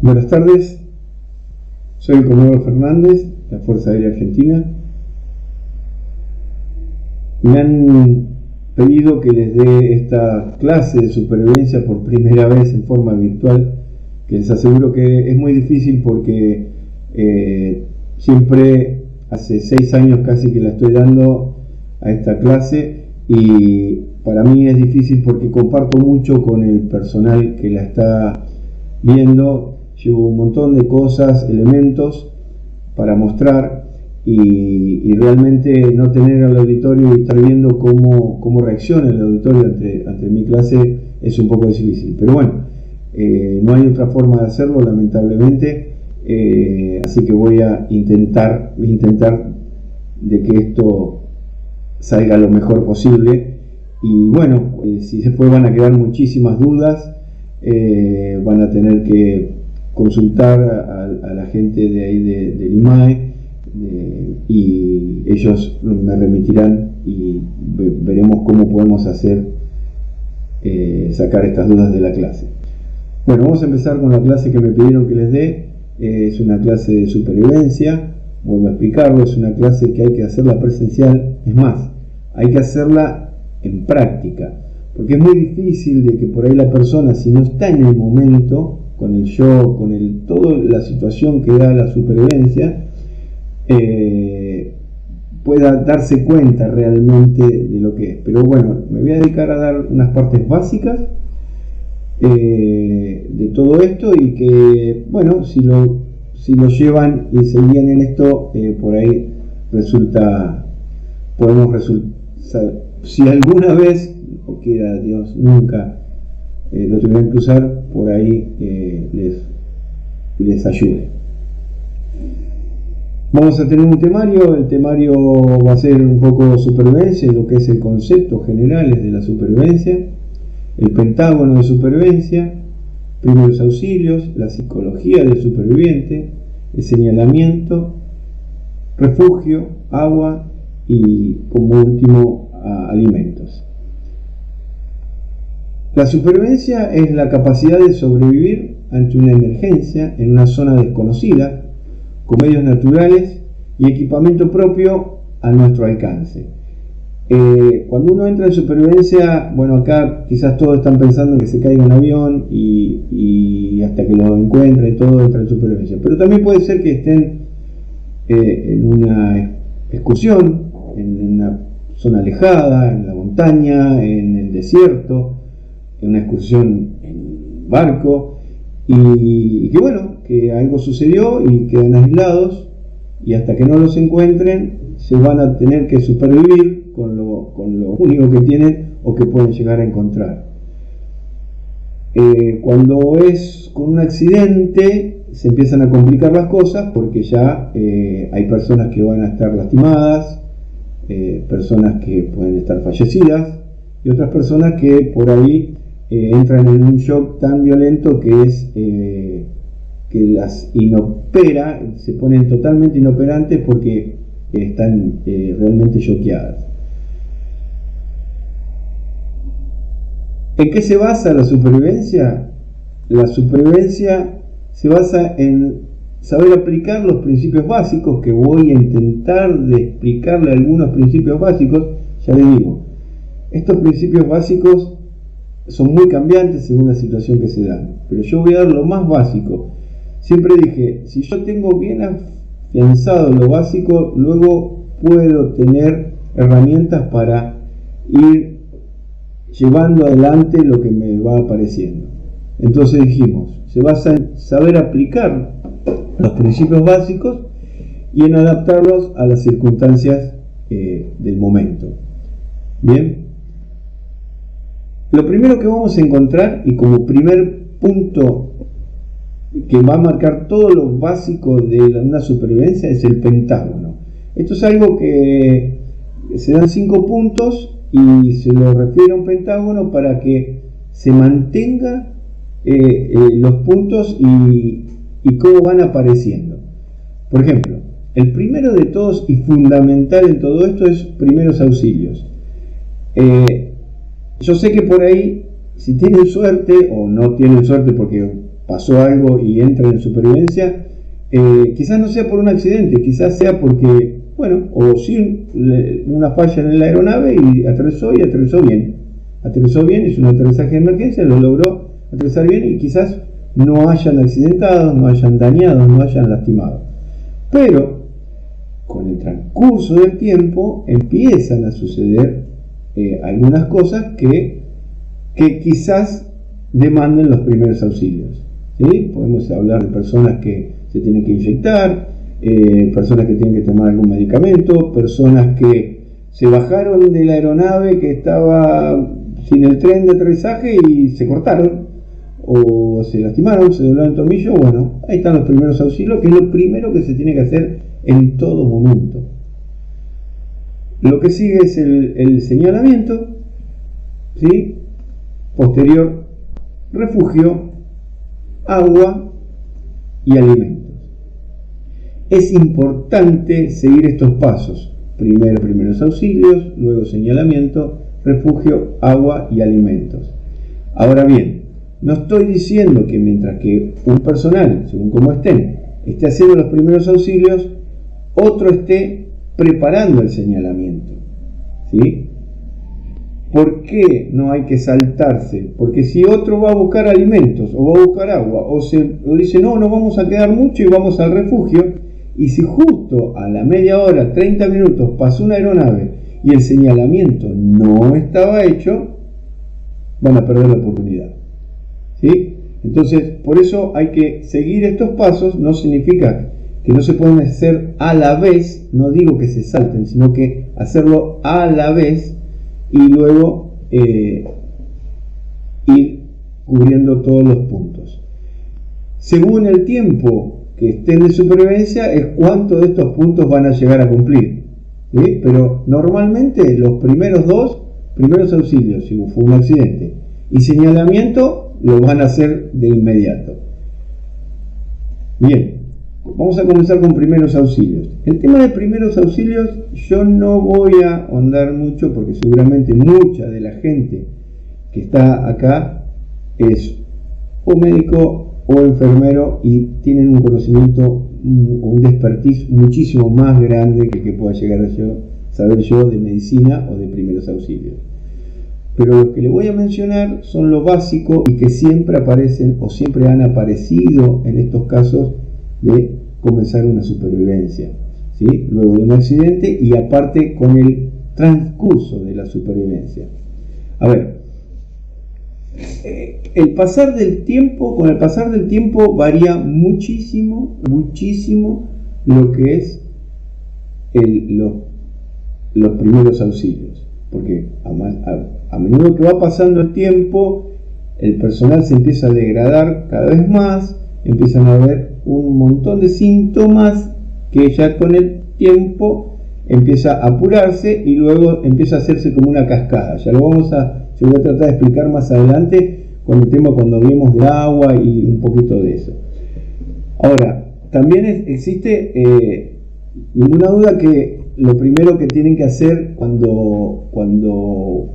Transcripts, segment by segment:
Buenas tardes, soy el Comodoro Fernández, de la Fuerza Aérea Argentina. Me han pedido que les dé esta clase de supervivencia por primera vez en forma virtual, que les aseguro que es muy difícil porque siempre hace 6 años casi que la estoy dando a esta clase, y para mí es difícil porque comparto mucho con el personal que la está viendo. Llevo un montón de cosas, elementos para mostrar, y realmente no tener al auditorio y estar viendo cómo reacciona el auditorio ante mi clase es un poco difícil. Pero bueno, no hay otra forma de hacerlo, lamentablemente, así que voy a intentar de que esto salga lo mejor posible. Y bueno, si después van a quedar muchísimas dudas, van a tener que consultar a la gente de ahí del IMAE, y ellos me remitirán y veremos cómo podemos hacer sacar estas dudas de la clase. Bueno, vamos a empezar con la clase que me pidieron que les dé. Es una clase de supervivencia. Vuelvo a explicarlo, es una clase que hay que hacerla presencial. Es más, hay que hacerla en práctica, porque es muy difícil de que por ahí la persona, si no está en el momento, con el shock, con toda la situación que da la supervivencia, pueda darse cuenta realmente de lo que es. Pero bueno, me voy a dedicar a dar unas partes básicas de todo esto, y que, bueno, si lo llevan y se guían en esto, por ahí si alguna vez, o quiera Dios, nunca lo tuvieran que usar, por ahí les ayude. Vamos a tener un temario. El temario va a ser un poco supervivencia, lo que es el concepto generales de la supervivencia, el pentágono de supervivencia, primeros auxilios, la psicología del superviviente, el señalamiento, refugio, agua y, como último, alimentos. La supervivencia es la capacidad de sobrevivir ante una emergencia en una zona desconocida, con medios naturales y equipamiento propio a nuestro alcance. Cuando uno entra en supervivencia, bueno, acá quizás todos están pensando que se caiga un avión y hasta que lo encuentra y todo entra en supervivencia. Pero también puede ser que estén en una excursión, en una zona alejada, en la montaña, en el desierto, en una excursión en barco, y que bueno, que algo sucedió y quedan aislados, y hasta que no los encuentren se van a tener que supervivir con lo único que tienen o que pueden llegar a encontrar. Cuando es con un accidente se empiezan a complicar las cosas, porque ya hay personas que van a estar lastimadas, personas que pueden estar fallecidas, y otras personas que por ahí entran en un shock tan violento que es que las inopera, se ponen totalmente inoperantes porque están realmente choqueadas. ¿En qué se basa la supervivencia? La supervivencia se basa en saber aplicar los principios básicos, que voy a intentar de explicarle algunos principios básicos. Ya les digo, estos principios básicos son muy cambiantes según la situación que se da, pero yo voy a dar lo más básico. Siempre dije, si yo tengo bien afianzado lo básico, luego puedo tener herramientas para ir llevando adelante lo que me va apareciendo. Entonces dijimos, se basa en saber aplicar los principios básicos y en adaptarlos a las circunstancias del momento. Bien. Lo primero que vamos a encontrar, y como primer punto que va a marcar todo lo básico de una supervivencia, es el pentágono. Esto es algo que se dan 5 puntos y se lo refiere a un pentágono para que se mantenga los puntos y cómo van apareciendo. Por ejemplo, el primero de todos y fundamental en todo esto es primeros auxilios. Yo sé que por ahí, si tienen suerte o no tienen suerte, porque pasó algo y entra en supervivencia, quizás no sea por un accidente, quizás sea porque, bueno, o sin una falla en la aeronave y aterrizó bien. Aterrizó bien, hizo un aterrizaje de emergencia, lo logró aterrizar bien y quizás no hayan accidentado, no hayan dañado, no hayan lastimado. Pero con el transcurso del tiempo empiezan a suceder algunas cosas que quizás demanden los primeros auxilios. ¿Sí? Podemos hablar de personas que se tienen que inyectar, personas que tienen que tomar algún medicamento, personas que se bajaron de la aeronave que estaba sin el tren de aterrizaje y se cortaron, o se lastimaron, se doblaron el tobillo. Bueno, ahí están los primeros auxilios, que es lo primero que se tiene que hacer en todo momento. Lo que sigue es el señalamiento, ¿sí? Posterior, refugio, agua y alimentos. Es importante seguir estos pasos. Primero primeros auxilios, luego señalamiento, refugio, agua y alimentos. Ahora bien, no estoy diciendo que mientras que un personal, según como esté haciendo los primeros auxilios, otro esté preparando el señalamiento. ¿Sí? ¿Por qué no hay que saltarse? Porque si otro va a buscar alimentos o va a buscar agua o dice no vamos a quedar mucho y vamos al refugio, y si justo a la media hora, 30 minutos pasó una aeronave y el señalamiento no estaba hecho, van a perder la oportunidad. ¿Sí? Entonces, por eso hay que seguir estos pasos. No significa que no se pueden hacer a la vez, no digo que se salten, sino que hacerlo a la vez y luego ir cubriendo todos los puntos. Según el tiempo que estén de supervivencia es cuánto de estos puntos van a llegar a cumplir. ¿Sí? Pero normalmente los primeros auxilios, si fue un accidente, y señalamiento, lo van a hacer de inmediato. Bien, vamos a comenzar con primeros auxilios. El tema de primeros auxilios yo no voy a ahondar mucho porque seguramente mucha de la gente que está acá es o médico o enfermero y tienen un conocimiento o un expertise muchísimo más grande que pueda llegar a saber yo de medicina o de primeros auxilios. Pero lo que le voy a mencionar son lo básico y que siempre aparecen o siempre han aparecido en estos casos de comenzar una supervivencia, ¿sí? Luego de un accidente y aparte con el transcurso de la supervivencia. A ver, con el pasar del tiempo varía muchísimo lo que es los primeros auxilios, porque a menudo que va pasando el tiempo, el personal se empieza a degradar cada vez más, empiezan a haber un montón de síntomas que ya con el tiempo empieza a apurarse y luego empieza a hacerse como una cascada. Ya lo voy a tratar de explicar más adelante cuando hablemos de agua y un poquito de eso. Ahora, también existe ninguna duda que lo primero que tienen que hacer cuando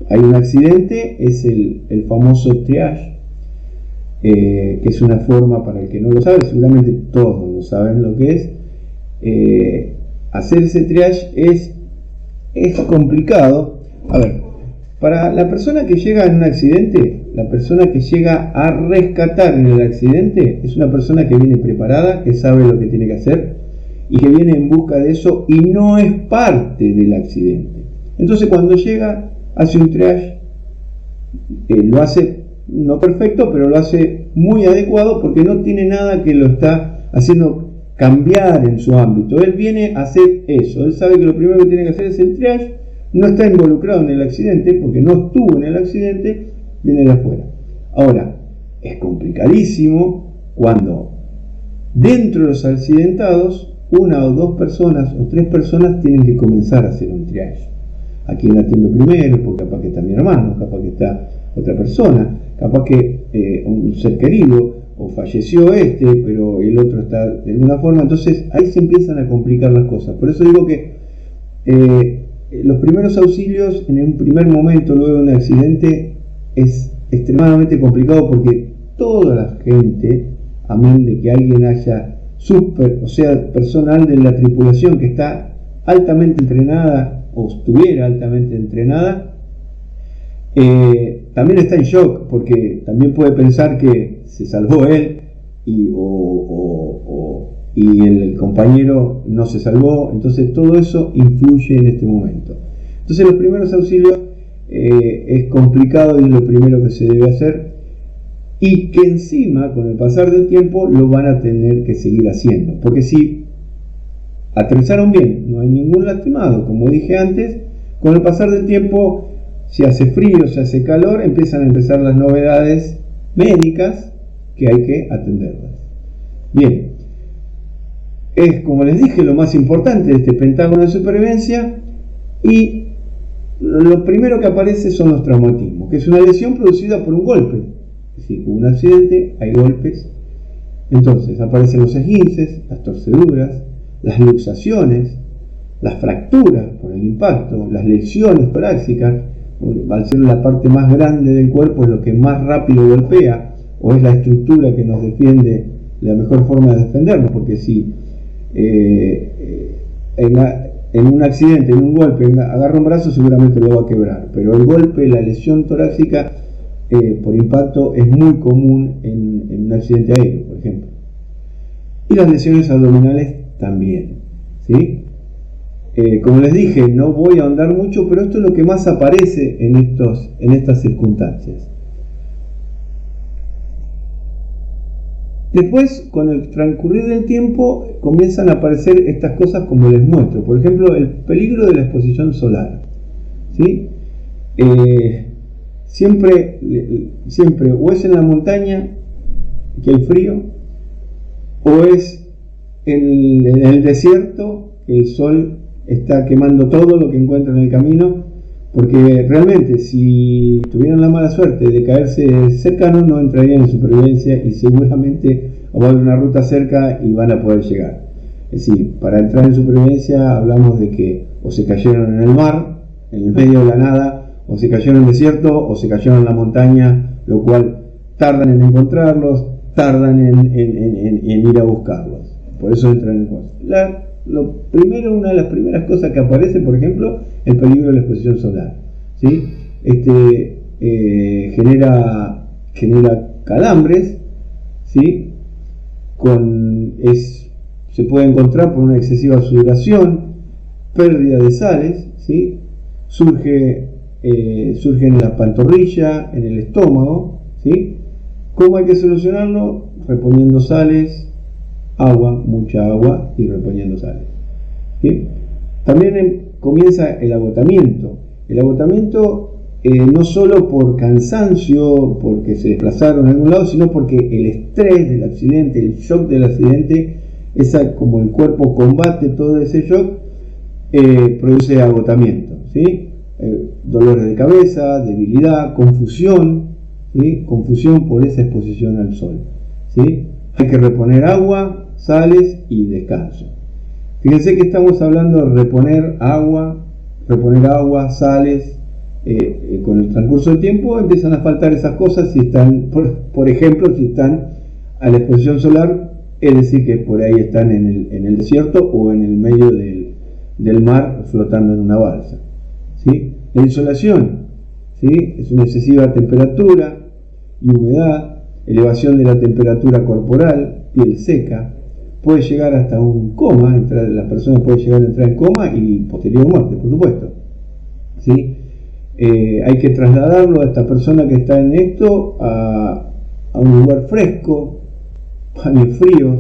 hay un accidente es el famoso triage, que es una forma, para el que no lo sabe, seguramente todos lo saben lo que es. Hacer ese triage es complicado. A ver, para la persona que llega en un accidente, la persona que llega a rescatar en el accidente es una persona que viene preparada, que sabe lo que tiene que hacer y que viene en busca de eso y no es parte del accidente. Entonces cuando llega, hace un triage, lo hace no perfecto, pero lo hace muy adecuado porque no tiene nada que lo está haciendo cambiar en su ámbito. Él viene a hacer eso, él sabe que lo primero que tiene que hacer es el triage, no está involucrado en el accidente porque no estuvo en el accidente, viene de afuera. Ahora, es complicadísimo cuando dentro de los accidentados una o dos personas o tres personas tienen que comenzar a hacer un triage. ¿A quién la atiendo primero? Porque capaz que está mi hermano, capaz que está otra persona, capaz que un ser querido, o falleció pero el otro está de alguna forma. Entonces ahí se empiezan a complicar las cosas. Por eso digo que los primeros auxilios en un primer momento luego de un accidente es extremadamente complicado porque toda la gente, a menos de que alguien haya o sea, personal de la tripulación que está altamente entrenada o estuviera altamente entrenada, también está en shock, porque también puede pensar que se salvó él y el compañero no se salvó. Entonces todo eso influye en este momento. Entonces los primeros auxilios es complicado y es lo primero que se debe hacer, y que encima con el pasar del tiempo lo van a tener que seguir haciendo, porque si aterrizaron bien, no hay ningún lastimado, como dije antes, con el pasar del tiempo, si hace frío, si hace calor, empiezan a empezar las novedades médicas que hay que atenderlas. Bien, es, como les dije, lo más importante de este pentágono de supervivencia, y lo primero que aparece son los traumatismos, que es una lesión producida por un golpe. Es decir, hubo un accidente, hay golpes, entonces aparecen los esguinces, las torceduras, las luxaciones, las fracturas por el impacto, las lesiones torácicas. Al ser la parte más grande del cuerpo es lo que más rápido golpea, o es la estructura que nos defiende, la mejor forma de defendernos, porque si en un accidente, en un golpe, agarra un brazo, seguramente lo va a quebrar, pero el golpe, la lesión torácica por impacto es muy común en un accidente aéreo, por ejemplo. Y las lesiones abdominales también, ¿sí? Como les dije, no voy a ahondar mucho, pero esto es lo que más aparece en estas circunstancias. Después, con el transcurrir del tiempo, comienzan a aparecer estas cosas como les muestro. Por ejemplo, el peligro de la exposición solar, ¿sí? Siempre o es en la montaña que hay frío, o es en el desierto que el sol está quemando todo lo que encuentra en el camino, porque realmente si tuvieran la mala suerte de caerse cercano, no entrarían en supervivencia, y seguramente va a haber una ruta cerca y van a poder llegar. Es decir, para entrar en supervivencia hablamos de que o se cayeron en el mar, en el medio de la nada, o se cayeron en el desierto, o se cayeron en la montaña, lo cual tardan en encontrarlos, tardan en ir a buscarlos. Por eso entran en el una de las primeras cosas que aparece, por ejemplo, el peligro de la exposición solar, ¿sí? Genera calambres, ¿sí? Se puede encontrar por una excesiva sudoración, pérdida de sales, ¿sí? Surge en la pantorrilla, en el estómago, ¿sí? ¿Cómo hay que solucionarlo? Reponiendo sales, agua, mucha agua, y reponiendo sales, ¿sí? También comienza el agotamiento. El agotamiento no solo por cansancio, porque se desplazaron a algún lado, sino porque el estrés del accidente, el shock del accidente, como el cuerpo combate todo ese shock, produce agotamiento, ¿sí? Dolores de cabeza, debilidad, confusión, ¿sí? Confusión por esa exposición al sol, ¿sí? Hay que reponer agua, sales y descanso. Fíjense que estamos hablando de reponer agua, sales. Con el transcurso del tiempo empiezan a faltar esas cosas si están, por ejemplo, si están a la exposición solar, es decir, que por ahí están en el desierto o en el medio del mar flotando en una balsa, ¿sí? La insolación, ¿sí? Es una excesiva temperatura y humedad, elevación de la temperatura corporal, piel seca, puede llegar hasta un coma, la persona puede llegar a entrar en coma y posterior muerte, por supuesto, ¿sí? Hay que trasladarlo a esta persona que está en esto a un lugar fresco, baños fríos,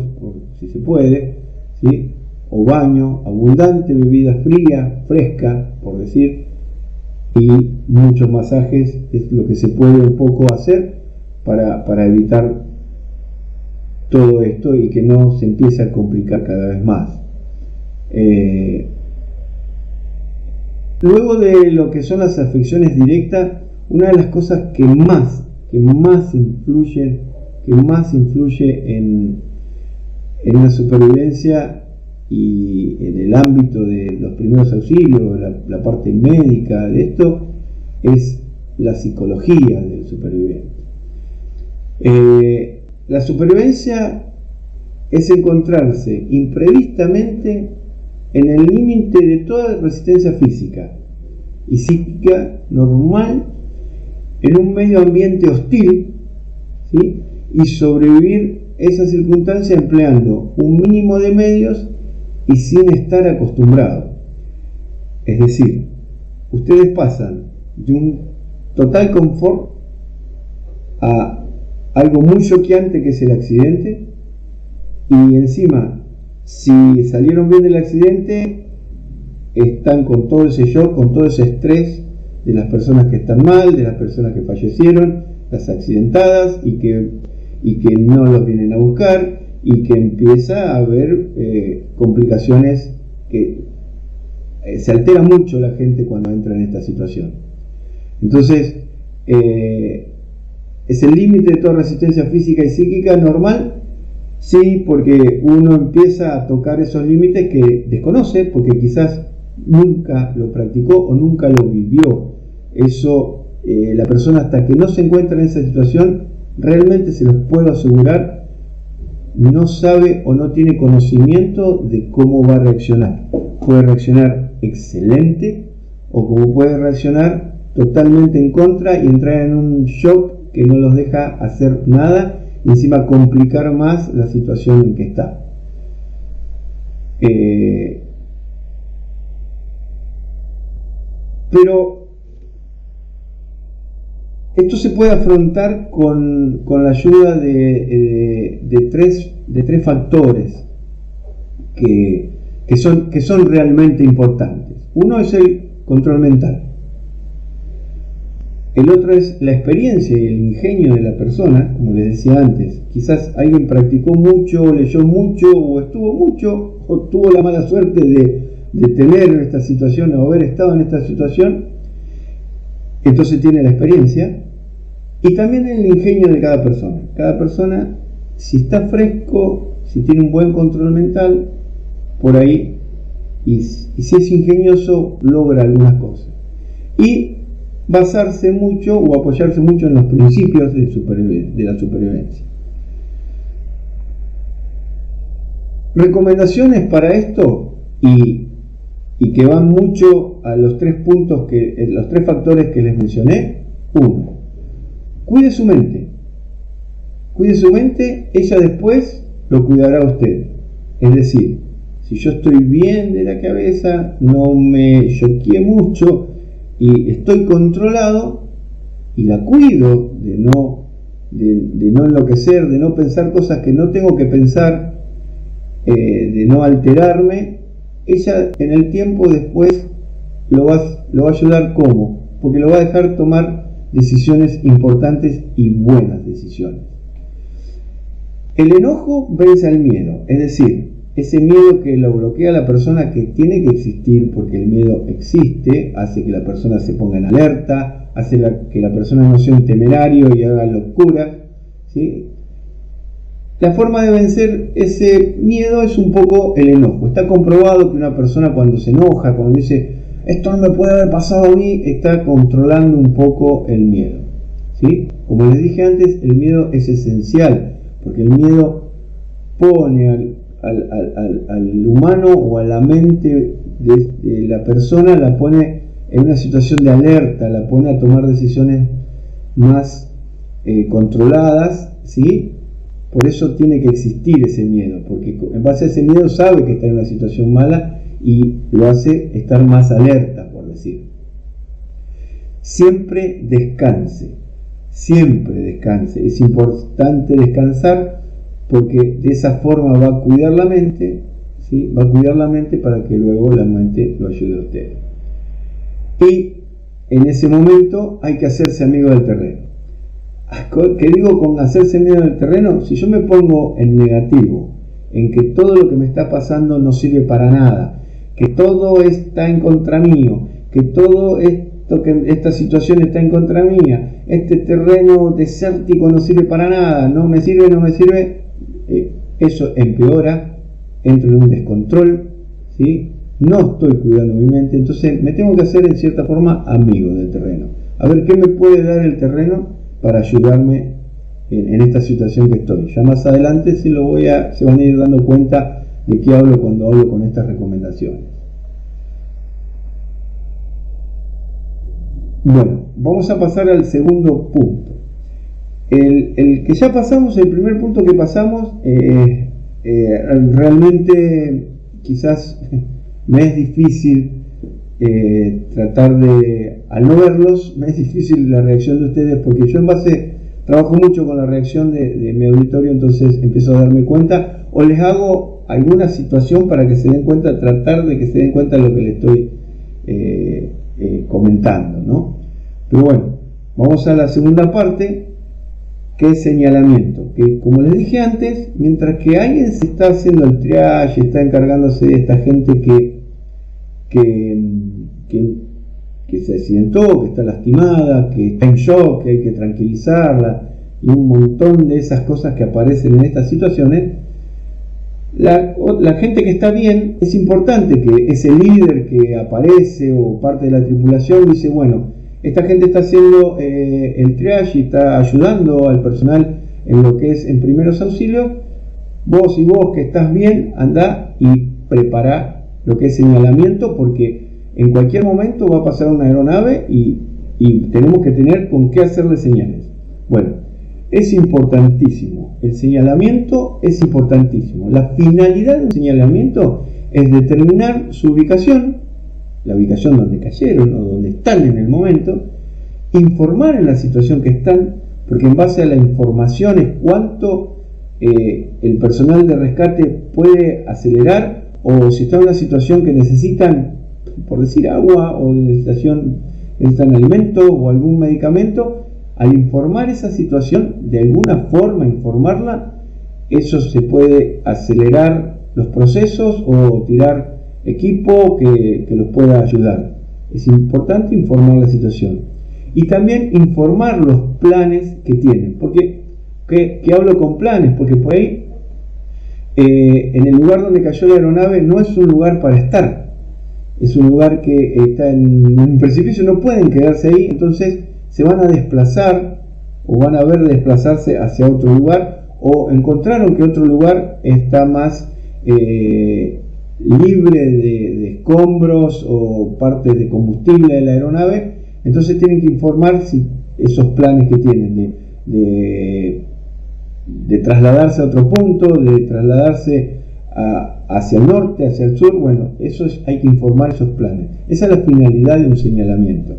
si se puede, ¿sí? O baño, abundante bebida fría, fresca, por decir, y muchos masajes es lo que se puede un poco hacer para evitar todo esto y que no se empiece a complicar cada vez más. Luego de lo que son las afecciones directas, una de las cosas que más influye en la supervivencia y en el ámbito de los primeros auxilios, la parte médica de esto, es la psicología del superviviente. La supervivencia es encontrarse imprevistamente en el límite de toda resistencia física y psíquica normal en un medio ambiente hostil, ¿sí? Y sobrevivir esa circunstancia empleando un mínimo de medios y sin estar acostumbrado. Es decir, ustedes pasan de un total confort a algo muy choqueante, que es el accidente, y encima, si salieron bien del accidente, están con todo ese shock, con todo ese estrés de las personas que están mal, de las personas que fallecieron, las accidentadas, y que no los vienen a buscar, y que empieza a haber complicaciones, que se altera mucho la gente cuando entra en esta situación. Entonces, ¿es el límite de toda resistencia física y psíquica normal? Sí, porque uno empieza a tocar esos límites que desconoce, porque quizás nunca lo practicó o nunca lo vivió. Eso, la persona, hasta que no se encuentra en esa situación, realmente se los puedo asegurar, no sabe o no tiene conocimiento de cómo va a reaccionar. Puede reaccionar excelente, o como puede reaccionar totalmente en contra y entrar en un shock que no los deja hacer nada, y encima complicar más la situación en que está. Pero esto se puede afrontar con la ayuda de tres factores que son realmente importantes. Uno es el control mental. El otro es la experiencia y el ingenio de la persona, como les decía antes. Quizás alguien practicó mucho, leyó mucho, o estuvo mucho, o tuvo la mala suerte de tener esta situación o haber estado en esta situación. Entonces tiene la experiencia. Y también el ingenio de cada persona. Cada persona, si está fresco, si tiene un buen control mental, por ahí, y si es ingenioso, logra algunas cosas. Y basarse mucho o apoyarse mucho en los principios de la supervivencia. Recomendaciones para esto, y que van mucho a los tres puntos, los tres factores que les mencioné. Uno, cuide su mente. Cuide su mente, ella después lo cuidará a usted. Es decir, si yo estoy bien de la cabeza, no me choqueé mucho y estoy controlado y la cuido de no enloquecer, de no pensar cosas que no tengo que pensar, de no alterarme, ella en el tiempo después lo va a ayudar. ¿Cómo? Porque lo va a dejar tomar decisiones importantes y buenas decisiones. El enojo vence al miedo, es decir, ese miedo que lo bloquea a la persona, que tiene que existir, porque el miedo existe, hace que la persona se ponga en alerta, hace que la persona no sea un temerario y haga locura, ¿sí? La forma de vencer ese miedo es un poco el enojo. Está comprobado que una persona, cuando se enoja, cuando dice esto no me puede haber pasado a mí, está controlando un poco el miedo, ¿sí? Como les dije antes, el miedo es esencial, porque el miedo pone al humano o a la mente de la persona, la pone en una situación de alerta, la pone a tomar decisiones más controladas, ¿sí? Por eso tiene que existir ese miedo, porque en base a ese miedo sabe que está en una situación mala y lo hace estar más alerta, por decir. Siempre descanse, es importante descansar, porque de esa forma va a cuidar la mente, ¿sí? Va a cuidar la mente para que luego la mente lo ayude a usted. Y en ese momento hay que hacerse amigo del terreno. ¿Qué digo con hacerse amigo del terreno? Si yo me pongo en negativo, en que todo lo que me está pasando no sirve para nada, que todo está en contra mío, que todo esto, que esta situación está en contra mía, este terreno desértico no sirve para nada, no me sirve, eso empeora, entro en un descontrol, ¿sí? No estoy cuidando mi mente, entonces me tengo que hacer en cierta forma amigo del terreno. A ver qué me puede dar el terreno para ayudarme en esta situación que estoy. Ya más adelante se van a ir dando cuenta de qué hablo cuando hablo con estas recomendaciones. Bueno, vamos a pasar al segundo punto. El que ya pasamos, el primer punto que pasamos, realmente quizás me es difícil tratar de, al no verlos, me es difícil la reacción de ustedes, porque yo trabajo mucho con la reacción de mi auditorio, entonces empiezo a darme cuenta, o les hago alguna situación para que se den cuenta, tratar de que se den cuenta de lo que les estoy comentando, ¿no? Pero bueno, vamos a la segunda parte, que es señalamiento, que como les dije antes, mientras que alguien se está haciendo el triage, está encargándose de esta gente que se accidentó, que está lastimada, que está en shock, que hay que tranquilizarla, y un montón de esas cosas que aparecen en estas situaciones, la gente que está bien, es importante que ese líder que aparece o parte de la tripulación dice, bueno, esta gente está haciendo el triage y está ayudando al personal en lo que es en primeros auxilios. Vos que estás bien, andá y prepará lo que es señalamiento, porque en cualquier momento va a pasar una aeronave y tenemos que tener con qué hacerle señales. Bueno, es importantísimo. El señalamiento es importantísimo. La finalidad del señalamiento es determinar su ubicación, la ubicación donde cayeron o donde están en el momento, informar en la situación que están, porque en base a la información es cuánto el personal de rescate puede acelerar, o si está en una situación que necesitan, por decir, agua, o necesitan alimentos o algún medicamento. Al informar esa situación, de alguna forma informarla, eso se puede acelerar los procesos o tirar equipo que los pueda ayudar. Es importante informar la situación y también informar los planes que tienen. Porque ¿qué hablo con planes? Porque por ahí en el lugar donde cayó la aeronave no es un lugar para estar, es un lugar que está en un precipicio, no pueden quedarse ahí, entonces se van a desplazar o van a ver desplazarse hacia otro lugar, o encontraron que otro lugar está más libre de escombros o partes de combustible de la aeronave, entonces tienen que informar si esos planes que tienen de trasladarse a otro punto, de trasladarse hacia el norte, hacia el sur. Bueno, hay que informar esos planes. Esa es la finalidad de un señalamiento.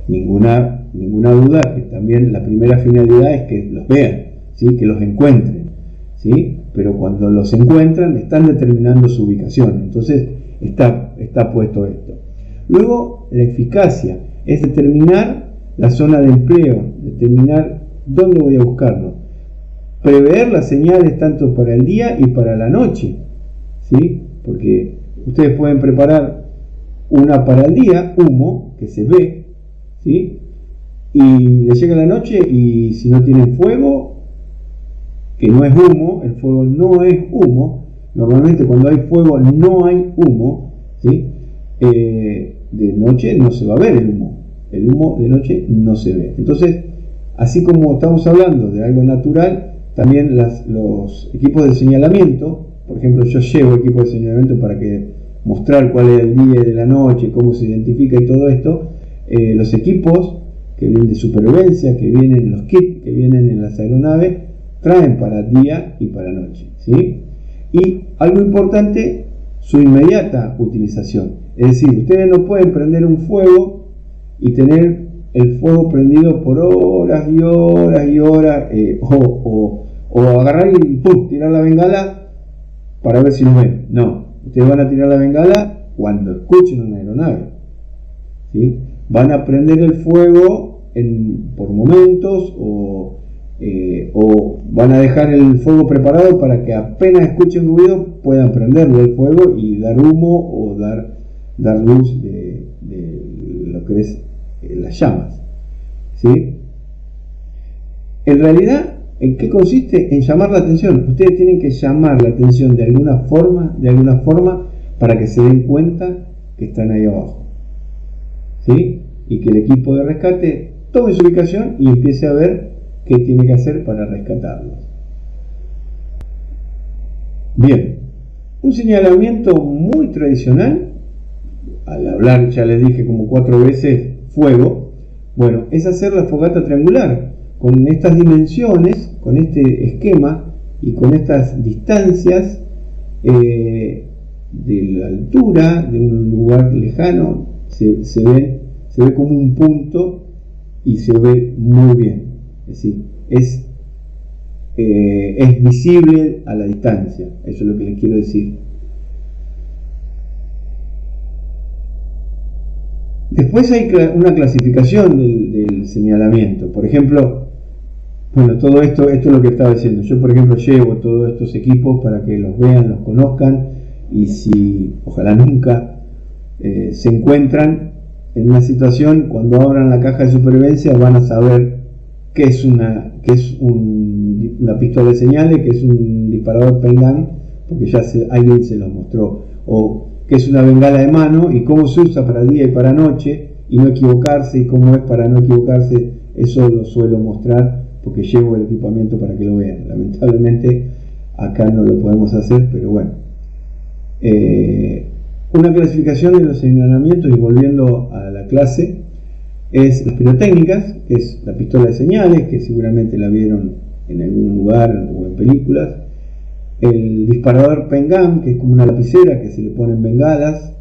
Ninguna duda que también la primera finalidad es que los vean, ¿sí? Que los encuentren, ¿sí? Pero cuando los encuentran están determinando su ubicación, entonces está puesto esto. Luego, la eficacia es determinar la zona de empleo, determinar dónde voy a buscarlo, prever las señales tanto para el día y para la noche, ¿sí? Porque ustedes pueden preparar una para el día, humo, que se ve, ¿sí? Y le llega la noche y si no tienen fuego, que no es humo, el fuego no es humo, normalmente cuando hay fuego no hay humo, ¿sí? De noche no se va a ver el humo de noche no se ve. Entonces, así como estamos hablando de algo natural, también los equipos de señalamiento, por ejemplo, yo llevo equipos de señalamiento para mostrar cuál es el día y de la noche, cómo se identifica y todo esto. Los equipos que vienen de supervivencia, que vienen los kits, que vienen en las aeronaves, traen para día y para noche, ¿sí? Y algo importante, su inmediata utilización. Es decir, ustedes no pueden prender un fuego y tener el fuego prendido por horas y horas y horas, o agarrar y ¡pum!, tirar la bengala para ver si nos ven. No, ustedes van a tirar la bengala cuando escuchen una aeronave, ¿sí? Van a prender el fuego por momentos o van a dejar el fuego preparado para que apenas escuchen ruido puedan prenderlo el fuego y dar humo o dar luz de lo que es las llamas, ¿sí? En realidad, ¿en qué consiste? En llamar la atención. Ustedes tienen que llamar la atención de alguna forma para que se den cuenta que están ahí abajo, ¿sí? Y que el equipo de rescate tome su ubicación y empiece a ver qué tiene que hacer para rescatarlos. Bien, un señalamiento muy tradicional, al hablar ya les dije como 4 veces fuego, bueno, es hacer la fogata triangular con estas dimensiones, con este esquema y con estas distancias de la altura de un lugar lejano, se ve como un punto y se ve muy bien, es decir, es visible a la distancia. Eso es lo que les quiero decir. Después hay una clasificación del señalamiento. Por ejemplo, bueno, todo esto es lo que estaba diciendo. Yo, por ejemplo, llevo todos estos equipos para que los vean, los conozcan, y si ojalá nunca se encuentran en una situación, cuando abran la caja de supervivencia van a saber qué es una pistola de señales, qué es un disparador pen gun, porque ya alguien se los mostró, o qué es una bengala de mano y cómo se usa para día y para noche y no equivocarse, y cómo es para no equivocarse. Eso lo suelo mostrar porque llevo el equipamiento para que lo vean. Lamentablemente acá no lo podemos hacer, pero bueno. Una clasificación de los señalamientos, y volviendo a la clase, es las pirotécnicas, que es la pistola de señales, que seguramente la vieron en algún lugar o en películas. El disparador pen gun, que es como una lapicera que se le ponen bengalas,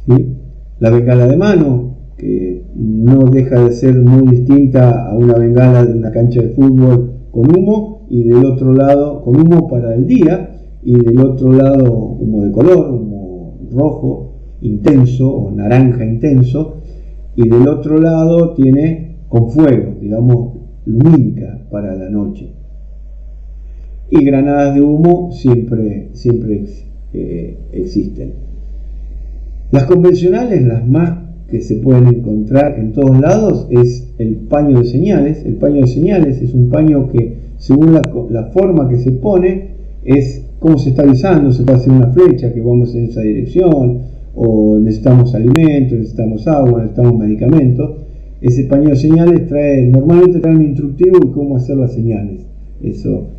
¿sí? La bengala de mano, que no deja de ser muy distinta a una bengala de una cancha de fútbol con humo, y del otro lado, con humo para el día, y del otro lado humo de color, humo rojo intenso o naranja intenso, y del otro lado tiene con fuego, digamos, lumínica para la noche. Y granadas de humo siempre existen. Las convencionales, las más que se pueden encontrar en todos lados, es el paño de señales. El paño de señales es un paño que, según la forma que se pone, es cómo se está avisando. Se puede hacer una flecha que vamos en esa dirección, o necesitamos alimentos, necesitamos agua, necesitamos medicamentos. Ese paño de señales normalmente trae un instructivo de cómo hacer las señales. Eso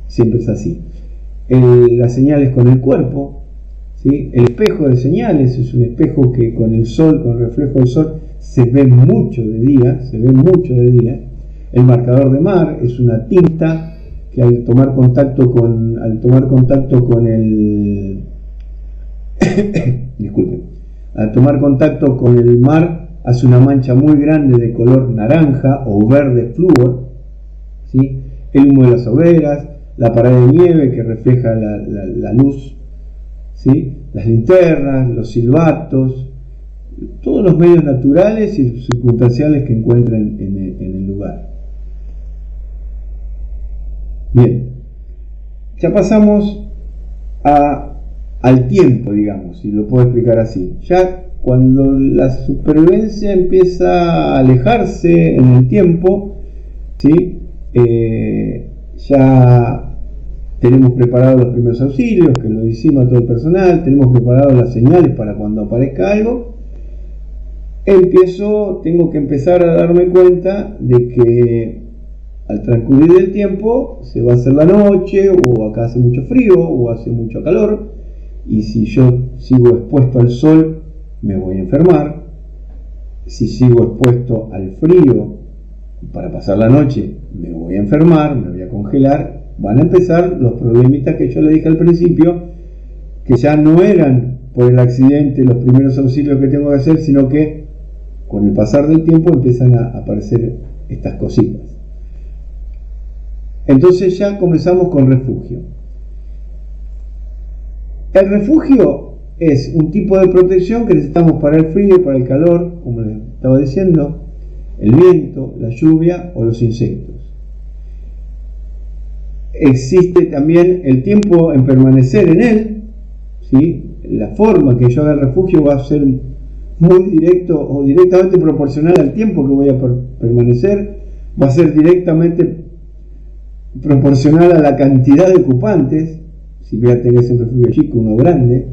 siempre es así. Las señales con el cuerpo, ¿sí? El espejo de señales es un espejo que con el sol, con el reflejo del sol, se ve mucho de día. El marcador de mar es una tinta que al tomar contacto con el disculpen, al tomar contacto con el mar hace una mancha muy grande de color naranja o verde flúor, ¿sí? El humo de las hogueras, la pared de nieve que refleja la luz, ¿sí? Las linternas, los silbatos, todos los medios naturales y circunstanciales que encuentren en el lugar. Bien, ya pasamos al tiempo, digamos, si lo puedo explicar así. Ya cuando la supervivencia empieza a alejarse en el tiempo, ¿sí? Ya tenemos preparados los primeros auxilios, que lo hicimos a todo el personal, tenemos preparadas las señales para cuando aparezca algo. Tengo que empezar a darme cuenta de que al transcurrir el tiempo se va a hacer la noche, o acá hace mucho frío, o hace mucho calor, y si yo sigo expuesto al sol me voy a enfermar. Si sigo expuesto al frío para pasar la noche me voy a enfermar, me voy a congelar. Van a empezar los problemitas que yo le dije al principio, que ya no eran por el accidente los primeros auxilios que tengo que hacer, sino que con el pasar del tiempo empiezan a aparecer estas cositas. Entonces ya comenzamos con refugio. El refugio es un tipo de protección que necesitamos para el frío, para el calor, como les estaba diciendo, el viento, la lluvia o los insectos. Existe también el tiempo en permanecer en él, ¿sí? La forma que yo haga el refugio va a ser muy directo o directamente proporcional al tiempo que voy a permanecer, va a ser directamente proporcional a la cantidad de ocupantes, si voy a tener un refugio chico, uno grande,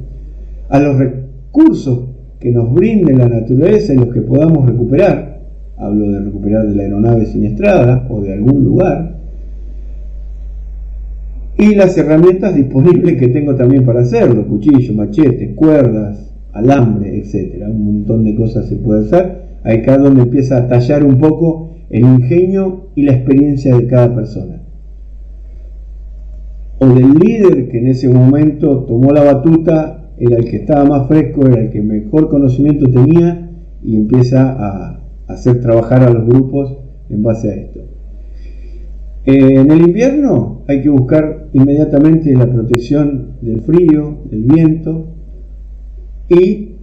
a los recursos que nos brinde la naturaleza y los que podamos recuperar, hablo de recuperar de la aeronave siniestrada o de algún lugar, y las herramientas disponibles que tengo también para hacerlo, cuchillo, machete, cuerdas, alambre, etcétera. Un montón de cosas se puede hacer. Ahí cada donde empieza a tallar un poco el ingenio y la experiencia de cada persona. O del líder que en ese momento tomó la batuta, era el que estaba más fresco, era el que mejor conocimiento tenía y empieza a hacer trabajar a los grupos en base a esto. En el invierno hay que buscar inmediatamente la protección del frío, del viento y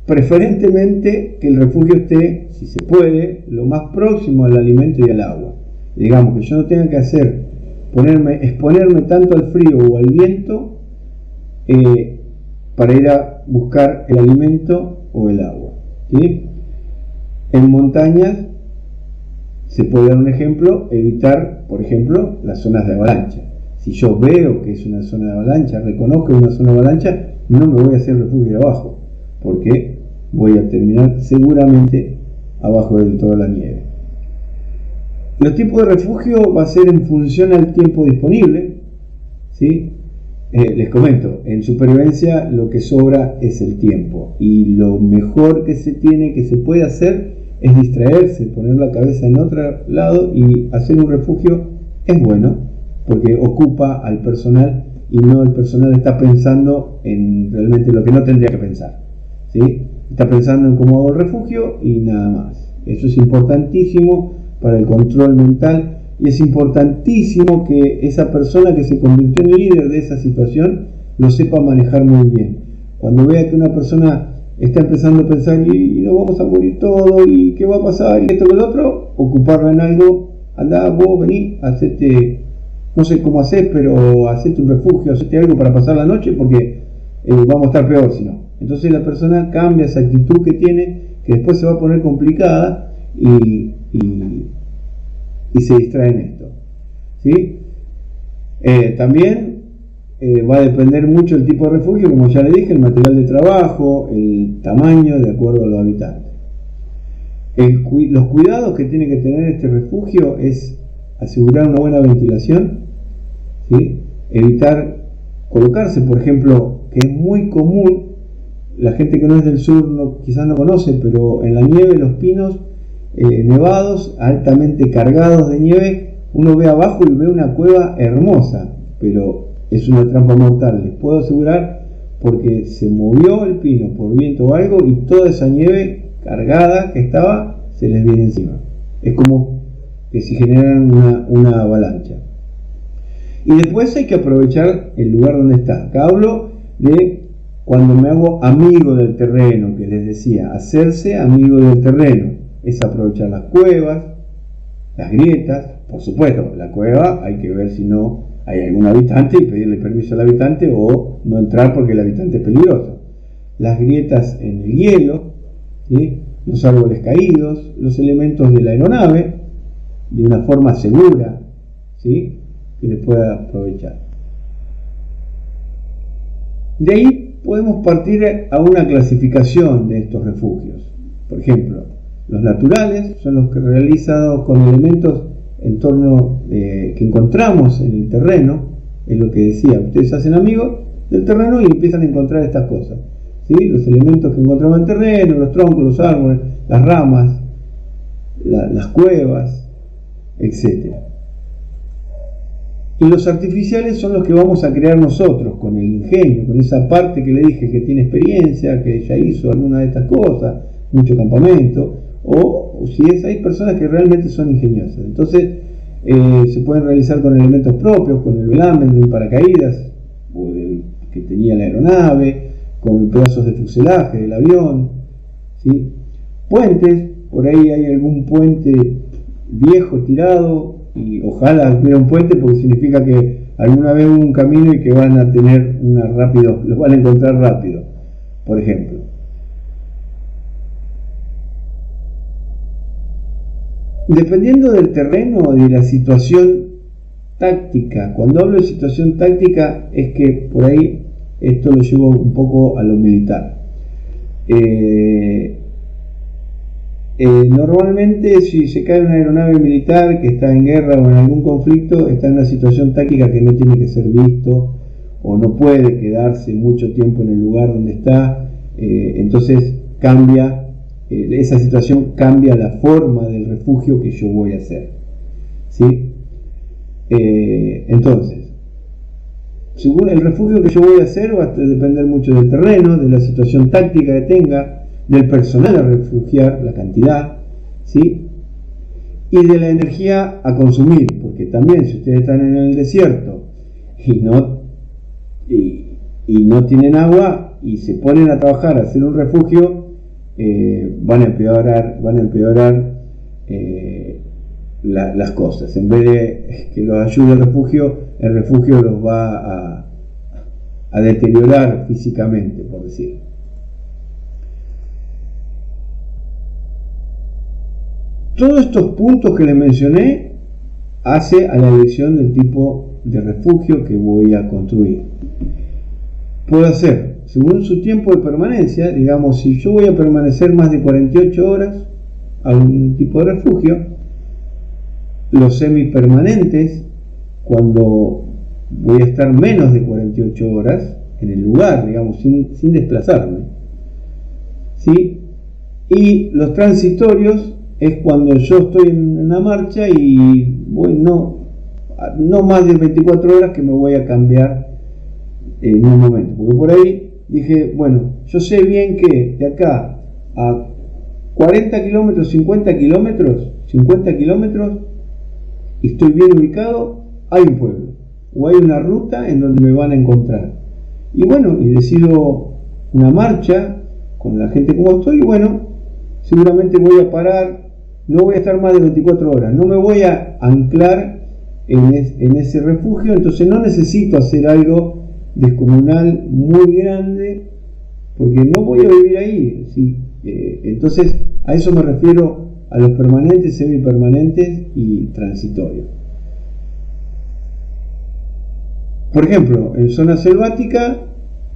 preferentemente que el refugio esté, si se puede, lo más próximo al alimento y al agua. Digamos que yo no tenga que exponerme tanto al frío o al viento para ir a buscar el alimento o el agua, ¿sí? En montañas se puede dar un ejemplo, evitar, por ejemplo, las zonas de avalancha. Si yo veo que es una zona de avalancha, reconozco que es una zona de avalancha, no me voy a hacer refugio abajo, porque voy a terminar seguramente abajo de toda la nieve. Los tipos de refugio va a ser en función al tiempo disponible, ¿sí? Les comento, en supervivencia lo que sobra es el tiempo, y lo mejor que se puede hacer es distraerse, poner la cabeza en otro lado, y hacer un refugio es bueno porque ocupa al personal y no el personal está pensando en realmente lo que no tendría que pensar, ¿sí? Está pensando en cómo hago el refugio y nada más. Eso es importantísimo para el control mental y es importantísimo que esa persona que se convirtió en líder de esa situación lo sepa manejar muy bien. Cuando vea que una persona está empezando a pensar y nos vamos a morir todos y qué va a pasar y esto y lo otro, ocuparla en algo, andá vos, vení, hacete, no sé cómo haces, pero hacete un refugio, hacete algo para pasar la noche porque vamos a estar peor si no. Entonces la persona cambia esa actitud que tiene, que después se va a poner complicada y se distrae en esto, ¿sí? También va a depender mucho el tipo de refugio, como ya le dije, el material de trabajo, el tamaño de acuerdo a los habitantes. Los cuidados que tiene que tener este refugio es asegurar una buena ventilación, ¿sí? Evitar colocarse, por ejemplo, que es muy común, la gente que no es del sur quizás no conoce, pero en la nieve, los pinos nevados, altamente cargados de nieve, uno ve abajo y ve una cueva hermosa, pero es una trampa mortal, les puedo asegurar, porque se movió el pino por viento o algo y toda esa nieve cargada que estaba se les viene encima. Es como que si generaran una avalancha. Y después hay que aprovechar el lugar donde está. Acá hablo de cuando me hago amigo del terreno, que les decía, hacerse amigo del terreno. Es aprovechar las cuevas, las grietas, por supuesto, la cueva hay que ver si no hay algún habitante y pedirle permiso al habitante o no entrar porque el habitante es peligroso. Las grietas en el hielo, ¿sí? Los árboles caídos, los elementos de la aeronave, de una forma segura, ¿sí? Que le pueda aprovechar. De ahí podemos partir a una clasificación de estos refugios. Por ejemplo, los naturales son los que realizados con elementos en torno que encontramos en el terreno, es lo que decía, ustedes hacen amigos del terreno y empiezan a encontrar estas cosas, ¿sí? Los elementos que encontramos en el terreno, los troncos, los árboles, las ramas, las cuevas, etc. Y los artificiales son los que vamos a crear nosotros, con el ingenio, con esa parte que le dije que tiene experiencia, que ya hizo alguna de estas cosas, mucho campamento, o si hay personas que realmente son ingeniosas. Entonces se pueden realizar con elementos propios, con el velamen de un paracaídas o que tenía la aeronave, con pedazos de fuselaje del avión, ¿sí? Puentes, por ahí hay algún puente viejo tirado y ojalá hubiera un puente porque significa que alguna vez hubo un camino y que van a tener los van a encontrar rápido, por ejemplo. Dependiendo del terreno y de la situación táctica, cuando hablo de situación táctica es que por ahí esto lo llevo un poco a lo militar. Normalmente si se cae una aeronave militar que está en guerra o en algún conflicto, está en una situación táctica que no tiene que ser visto o no puede quedarse mucho tiempo en el lugar donde está, entonces cambia, esa situación cambia la forma del refugio que yo voy a hacer, ¿sí? Entonces, según el refugio que yo voy a hacer va a depender mucho del terreno, de la situación táctica que tenga, del personal a refugiar, la cantidad, ¿sí? Y de la energía a consumir, porque también si ustedes están en el desierto y no tienen agua y se ponen a trabajar a hacer un refugio, van a empeorar las cosas. En vez de que los ayude el refugio los va a deteriorar físicamente, por decirlo. Todos estos puntos que les mencioné hace a la elección del tipo de refugio que voy a construir. Puedo hacer, según su tiempo de permanencia, digamos, si yo voy a permanecer más de 48 horas a un tipo de refugio, los semipermanentes, cuando voy a estar menos de 48 horas en el lugar, digamos, sin desplazarme, ¿sí? Y los transitorios es cuando yo estoy en una marcha y voy, no más de 24 horas que me voy a cambiar en un momento, porque por ahí dije, bueno, yo sé bien que de acá a 40 kilómetros, 50 kilómetros, y estoy bien ubicado, hay un pueblo, o hay una ruta en donde me van a encontrar. Y bueno, y decido una marcha con la gente como estoy, y bueno, seguramente voy a parar, no voy a estar más de 24 horas, no me voy a anclar en ese refugio, entonces no necesito hacer algo descomunal muy grande, porque no voy a vivir ahí, ¿sí? Entonces a eso me refiero a los permanentes, semipermanentes y transitorios. Por ejemplo, en zona selvática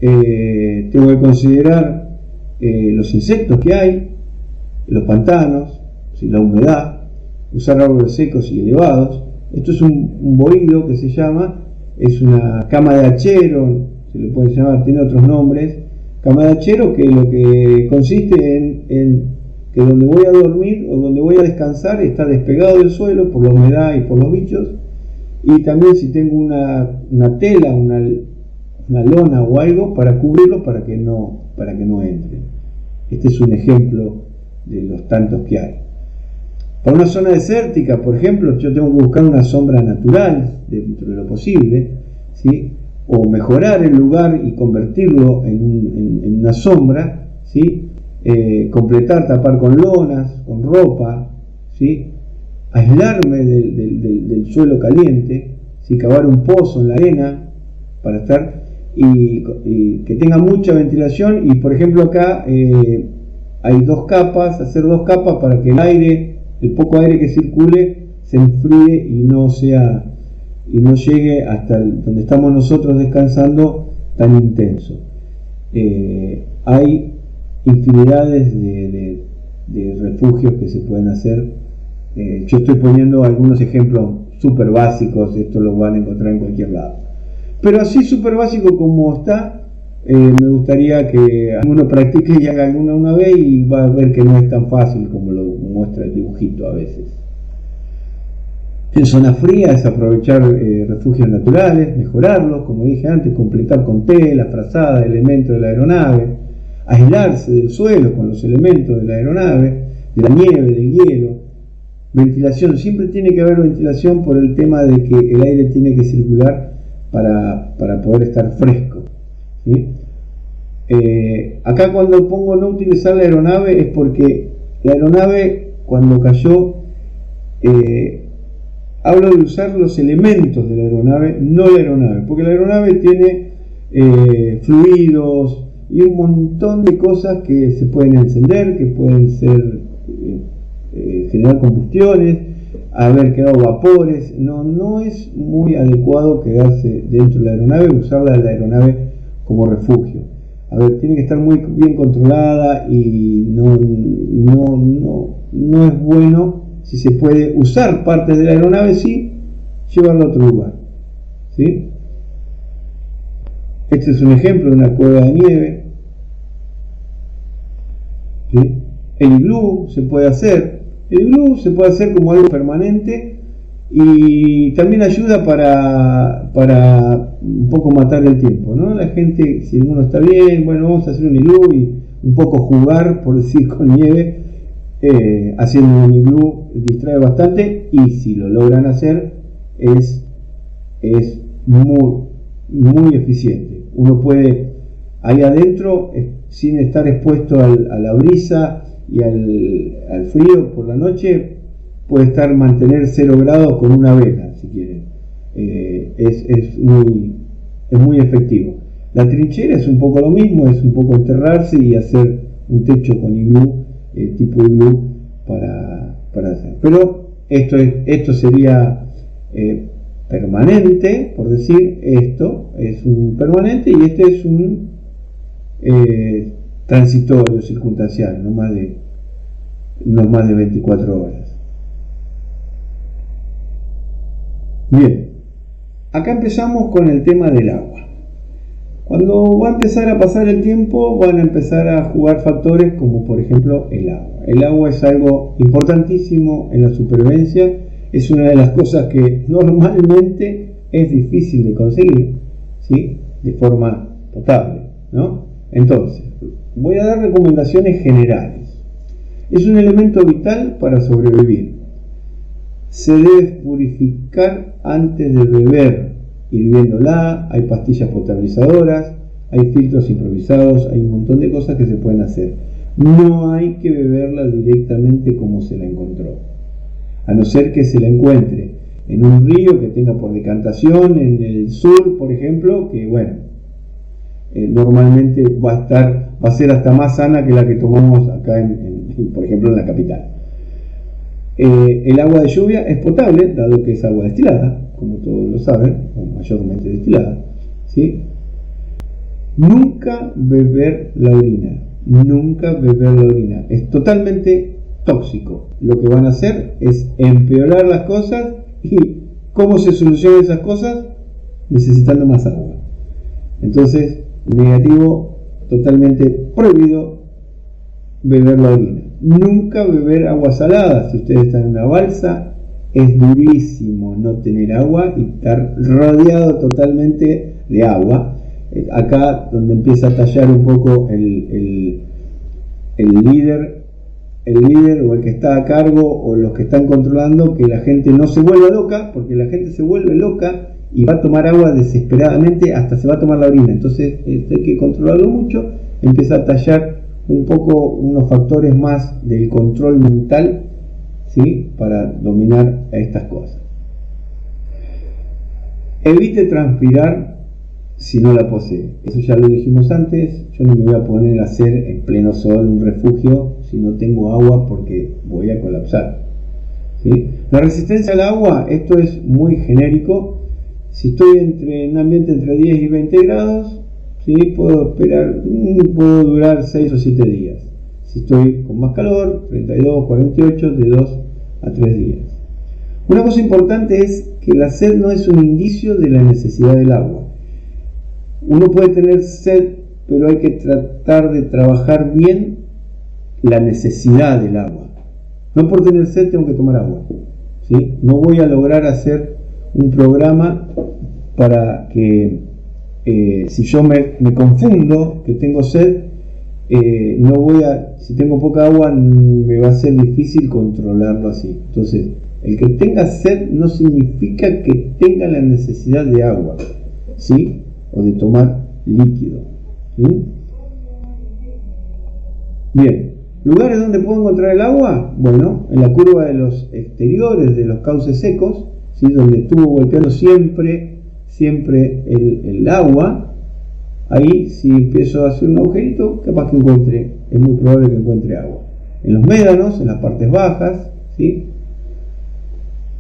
tengo que considerar los insectos que hay, los pantanos, ¿sí? La humedad, usar árboles secos y elevados. Esto es un bohído que se llama, es una cama de hachero, se le puede llamar, tiene otros nombres. Cama de hachero, que lo que consiste en que donde voy a dormir o donde voy a descansar está despegado del suelo por la humedad y por los bichos, y también si tengo una tela, una lona o algo para cubrirlo para que no entre. Este es un ejemplo de los tantos que hay. Para una zona desértica, por ejemplo, yo tengo que buscar una sombra natural dentro de lo posible, ¿sí? O mejorar el lugar y convertirlo en una sombra, ¿sí? Completar, tapar con lonas, con ropa, ¿sí? Aislarme del suelo caliente, ¿sí? Cavar un pozo en la arena para estar y que tenga mucha ventilación, y por ejemplo acá hay dos capas, hacer dos capas para que el poco aire que circule se enfríe y no llegue hasta donde estamos nosotros descansando tan intenso. Hay infinidades de refugios que se pueden hacer. Yo estoy poniendo algunos ejemplos súper básicos, esto lo van a encontrar en cualquier lado. Pero así súper básico como está, me gustaría que alguno practique y haga alguna una vez, y va a ver que no es tan fácil como lo muestra el dibujito a veces. En zona fría es aprovechar refugios naturales, mejorarlos, como dije antes, completar con tela, frazada, elementos de la aeronave, aislarse del suelo con los elementos de la aeronave, de la nieve, del hielo. Ventilación, siempre tiene que haber ventilación por el tema de que el aire tiene que circular para poder estar fresco, ¿sí? Acá cuando pongo no utilizar la aeronave es porque la aeronave cuando cayó, hablo de usar los elementos de la aeronave, no la aeronave, porque la aeronave tiene fluidos y un montón de cosas que se pueden encender, que pueden ser generar combustiones, haber quedado vapores. No es muy adecuado quedarse dentro de la aeronave, usar la aeronave como refugio. a ver, tiene que estar muy bien controlada y no es bueno, si se puede usar partes de la aeronave, sí, llevarlo a otro lugar, ¿sí? Este es un ejemplo de una cueva de nieve, ¿sí? El iglú se puede hacer. El iglú se puede hacer como algo permanente y también ayuda para un poco matar el tiempo, ¿no? La gente, si uno está bien, bueno, vamos a hacer un iglú y un poco jugar, por decir, con nieve, haciendo un iglú distrae bastante, y si lo logran hacer es muy eficiente. Uno puede ahí adentro, sin estar expuesto a la brisa y al frío por la noche, puede mantener 0 grados con una vela, si quieren. Es muy efectivo. La trinchera es un poco lo mismo, es un poco enterrarse y hacer un techo con iglú, tipo iglú, para hacer. Pero esto sería permanente, por decir, esto es un permanente y este es un transitorio, circunstancial, no más de 24 horas. Bien, acá empezamos con el tema del agua. Cuando va a empezar a pasar el tiempo, van a empezar a jugar factores como, por ejemplo, el agua. El agua es algo importantísimo en la supervivencia, es una de las cosas que normalmente es difícil de conseguir, ¿sí? De forma potable, ¿no? Entonces, voy a dar recomendaciones generales. Es un elemento vital para sobrevivir. Se debe purificar antes de beber, hirviéndola. Hay pastillas potabilizadoras, hay filtros improvisados, hay un montón de cosas que se pueden hacer. No hay que beberla directamente como se la encontró, a no ser que se la encuentre en un río que tenga por decantación en el sur, por ejemplo, que bueno, normalmente va a ser hasta más sana que la que tomamos acá por ejemplo, en la capital. El agua de lluvia es potable, dado que es agua destilada, como todos lo saben, o mayormente destilada, ¿sí? Nunca beber la orina, es totalmente tóxico. Lo que van a hacer es empeorar las cosas. ¿Y cómo se solucionan esas cosas? Necesitando más agua. Entonces, negativo, totalmente prohibido beber la orina. Nunca beber agua salada. Si ustedes están en una balsa, es durísimo no tener agua y estar rodeado totalmente de agua. Acá donde empieza a tallar un poco el líder o el que está a cargo o los que están controlando, que la gente no se vuelva loca, porque la gente se vuelve loca y va a tomar agua desesperadamente, hasta se va a tomar la orina. Entonces hay que controlarlo mucho. Empieza a tallar un poco unos factores más del control mental, ¿sí? Para dominar a estas cosas. Evite transpirar si no la posee. Eso ya lo dijimos antes. Yo no me voy a poner a hacer en pleno sol un refugio si no tengo agua, porque voy a colapsar, ¿sí? La resistencia al agua, esto es muy genérico. Si estoy en un ambiente entre 10 y 20 grados, ¿sí? Puedo durar 6 o 7 días. Si estoy con más calor, 32, 48, de 2 a 3 días. Una cosa importante es que la sed no es un indicio de la necesidad del agua. Uno puede tener sed, pero hay que tratar de trabajar bien la necesidad del agua. No por tener sed tengo que tomar agua, ¿sí? No voy a lograr hacer un programa para que si yo me confundo que tengo sed, si tengo poca agua, me va a ser difícil controlarlo así. Entonces, el que tenga sed no significa que tenga la necesidad de agua, ¿sí? O de tomar líquido, ¿sí? Bien, ¿lugares donde puedo encontrar el agua? Bueno, en la curva de los exteriores de los cauces secos, ¿sí? Donde estuvo golpeando siempre el agua. Ahí, si empiezo a hacer un agujerito, capaz que es muy probable que encuentre agua. En los médanos, en las partes bajas, ¿sí?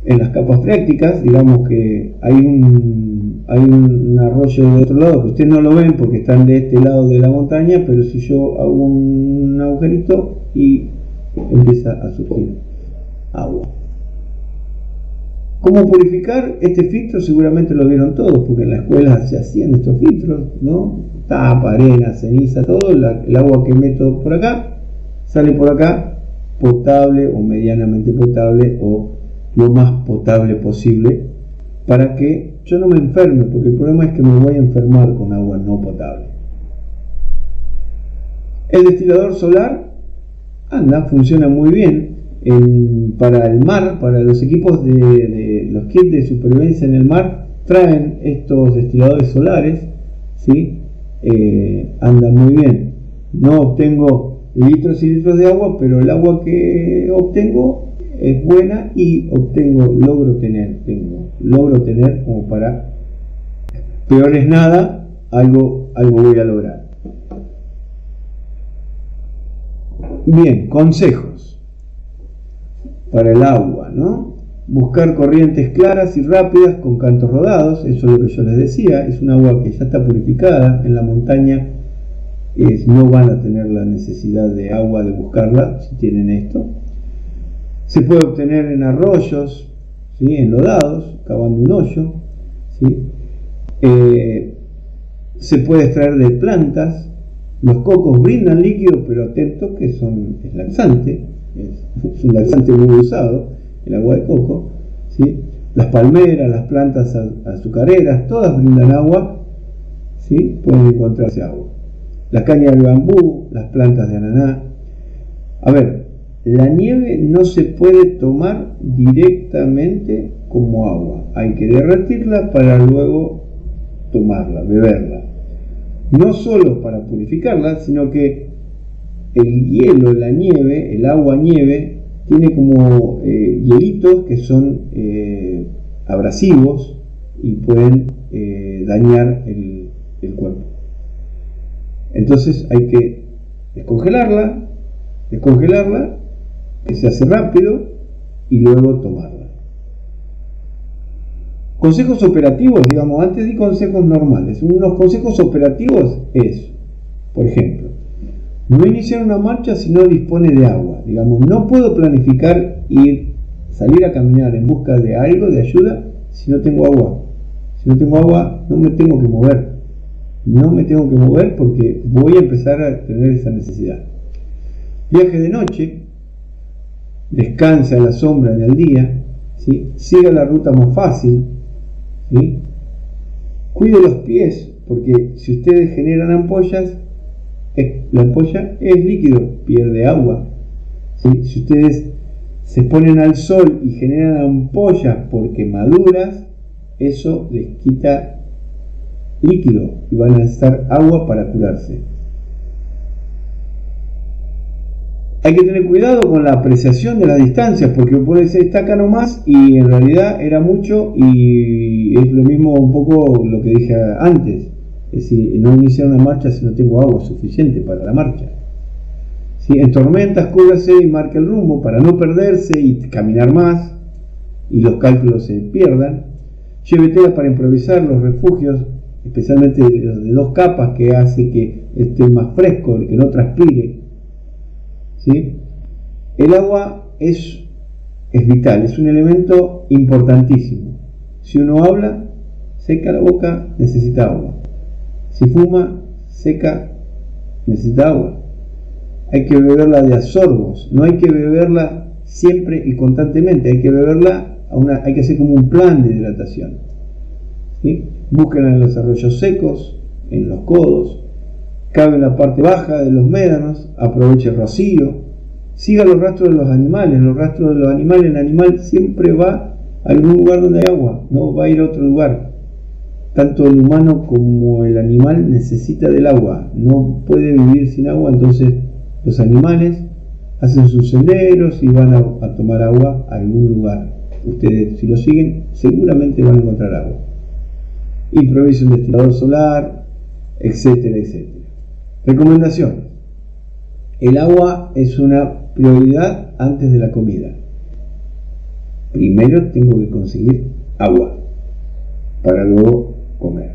En las capas freáticas, digamos que hay un hay un arroyo de otro lado que ustedes no lo ven porque están de este lado de la montaña, pero si yo hago un agujerito y empieza a surgir agua. ¿Cómo purificar este filtro? Seguramente lo vieron todos, porque en la escuela se hacían estos filtros, ¿no? Tapa, arena, ceniza, todo, el agua que meto por acá, sale por acá, potable o medianamente potable o lo más potable posible, para que yo no me enferme, porque el problema es que me voy a enfermar con agua no potable. El destilador solar anda, funciona muy bien para el mar, para los equipos de los kits de supervivencia en el mar, traen estos destiladores solares, ¿sí? Anda muy bien. No obtengo litros y litros de agua, pero el agua que obtengo es buena y logro tener como para, peor es nada, algo voy a lograr. Bien, consejos para el agua, ¿no? Buscar corrientes claras y rápidas con cantos rodados, eso es lo que yo les decía, es un agua que ya está purificada. En la montaña no van a tener la necesidad de agua, de buscarla, si tienen esto. Se puede obtener en arroyos, ¿sí? Enlodados, cavando un hoyo, ¿sí? Se puede extraer de plantas. Los cocos brindan líquido, pero atentos que es laxante, es un laxante muy usado, el agua de coco, ¿sí? Las palmeras, las plantas azucareras, todas brindan agua, ¿sí? Pueden encontrarse agua. La caña de bambú, las plantas de ananá. A ver, la nieve no se puede tomar directamente como agua, hay que derretirla para luego tomarla, beberla. No solo para purificarla, sino que el hielo, la nieve, el agua nieve, tiene como hielitos que son abrasivos y pueden dañar el cuerpo. Entonces hay que descongelarla, que se hace rápido, y luego tomarla. Consejos operativos, digamos, antes di consejos normales. Unos consejos operativos es, por ejemplo, no iniciar una marcha si no dispone de agua. Digamos, no puedo planificar salir a caminar en busca de algo, de ayuda, si no tengo agua. Si no tengo agua, no me tengo que mover. No me tengo que mover porque voy a empezar a tener esa necesidad. Viaje de noche, descansa en la sombra en el día, ¿sí? Siga la ruta más fácil, ¿sí? Cuide los pies, porque si ustedes generan ampollas, la ampolla es líquido, pierde agua, ¿sí? Si ustedes se ponen al sol y generan ampollas por quemaduras, eso les quita líquido y van a necesitar agua para curarse. Hay que tener cuidado con la apreciación de las distancias, porque puede ser está acá nomás y en realidad era mucho, y es lo mismo un poco lo que dije antes, es decir, no iniciar una marcha si no tengo agua suficiente para la marcha. ¿Sí? En tormentas, cúbrase y marque el rumbo para no perderse y caminar más y los cálculos se pierdan. Lleve tela para improvisar los refugios, especialmente los de 2 capas, que hace que esté más fresco, que no transpire. ¿Sí? El agua es vital, es un elemento importantísimo. Si uno habla, seca la boca, necesita agua. Si fuma, seca, necesita agua. Hay que beberla de a sorbos, no hay que beberla siempre y constantemente, hay que beberla hay que hacer como un plan de hidratación. ¿Sí? Búsquenla en los arroyos secos, en los codos. Cabe en la parte baja de los médanos, aproveche el rocío, siga los rastros de los animales. Los rastros de los animales, el animal siempre va a algún lugar donde hay agua, no va a ir a otro lugar. Tanto el humano como el animal necesita del agua, no puede vivir sin agua, entonces los animales hacen sus senderos y van a tomar agua a algún lugar. Ustedes, si lo siguen, seguramente van a encontrar agua. Improvise un destilador solar, etcétera, etcétera. Recomendaciones. El agua es una prioridad antes de la comida. Primero tengo que conseguir agua para luego comer.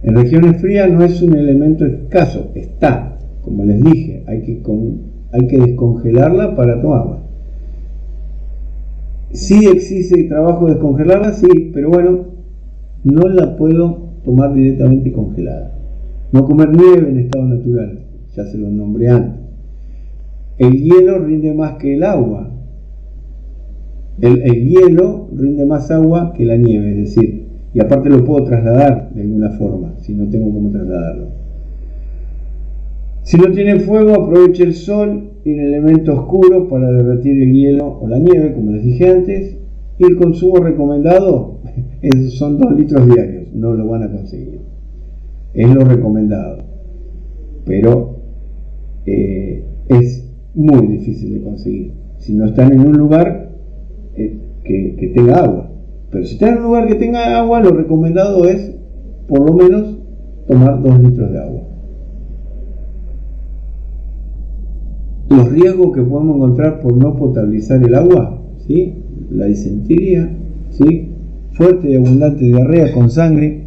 En regiones frías no es un elemento escaso, está, como les dije, hay que descongelarla para tomarla. Sí existe trabajo de descongelarla, sí, pero bueno, no la puedo tomar directamente congelada. No comer nieve en estado natural, ya se lo nombré antes. El hielo rinde más que el agua. El hielo rinde más agua que la nieve, es decir, y aparte lo puedo trasladar de alguna forma, si no tengo cómo trasladarlo. Si no tiene fuego, aproveche el sol y el elemento oscuro para derretir el hielo o la nieve, como les dije antes. Y el consumo recomendado son 2 litros diarios, no lo van a conseguir. Es lo recomendado, pero es muy difícil de conseguir si no están en un lugar que tenga agua. Pero si están en un lugar que tenga agua, lo recomendado es por lo menos tomar 2 litros de agua. Los riesgos que podemos encontrar por no potabilizar el agua, ¿sí? La disentería, ¿sí? Fuerte y abundante diarrea con sangre,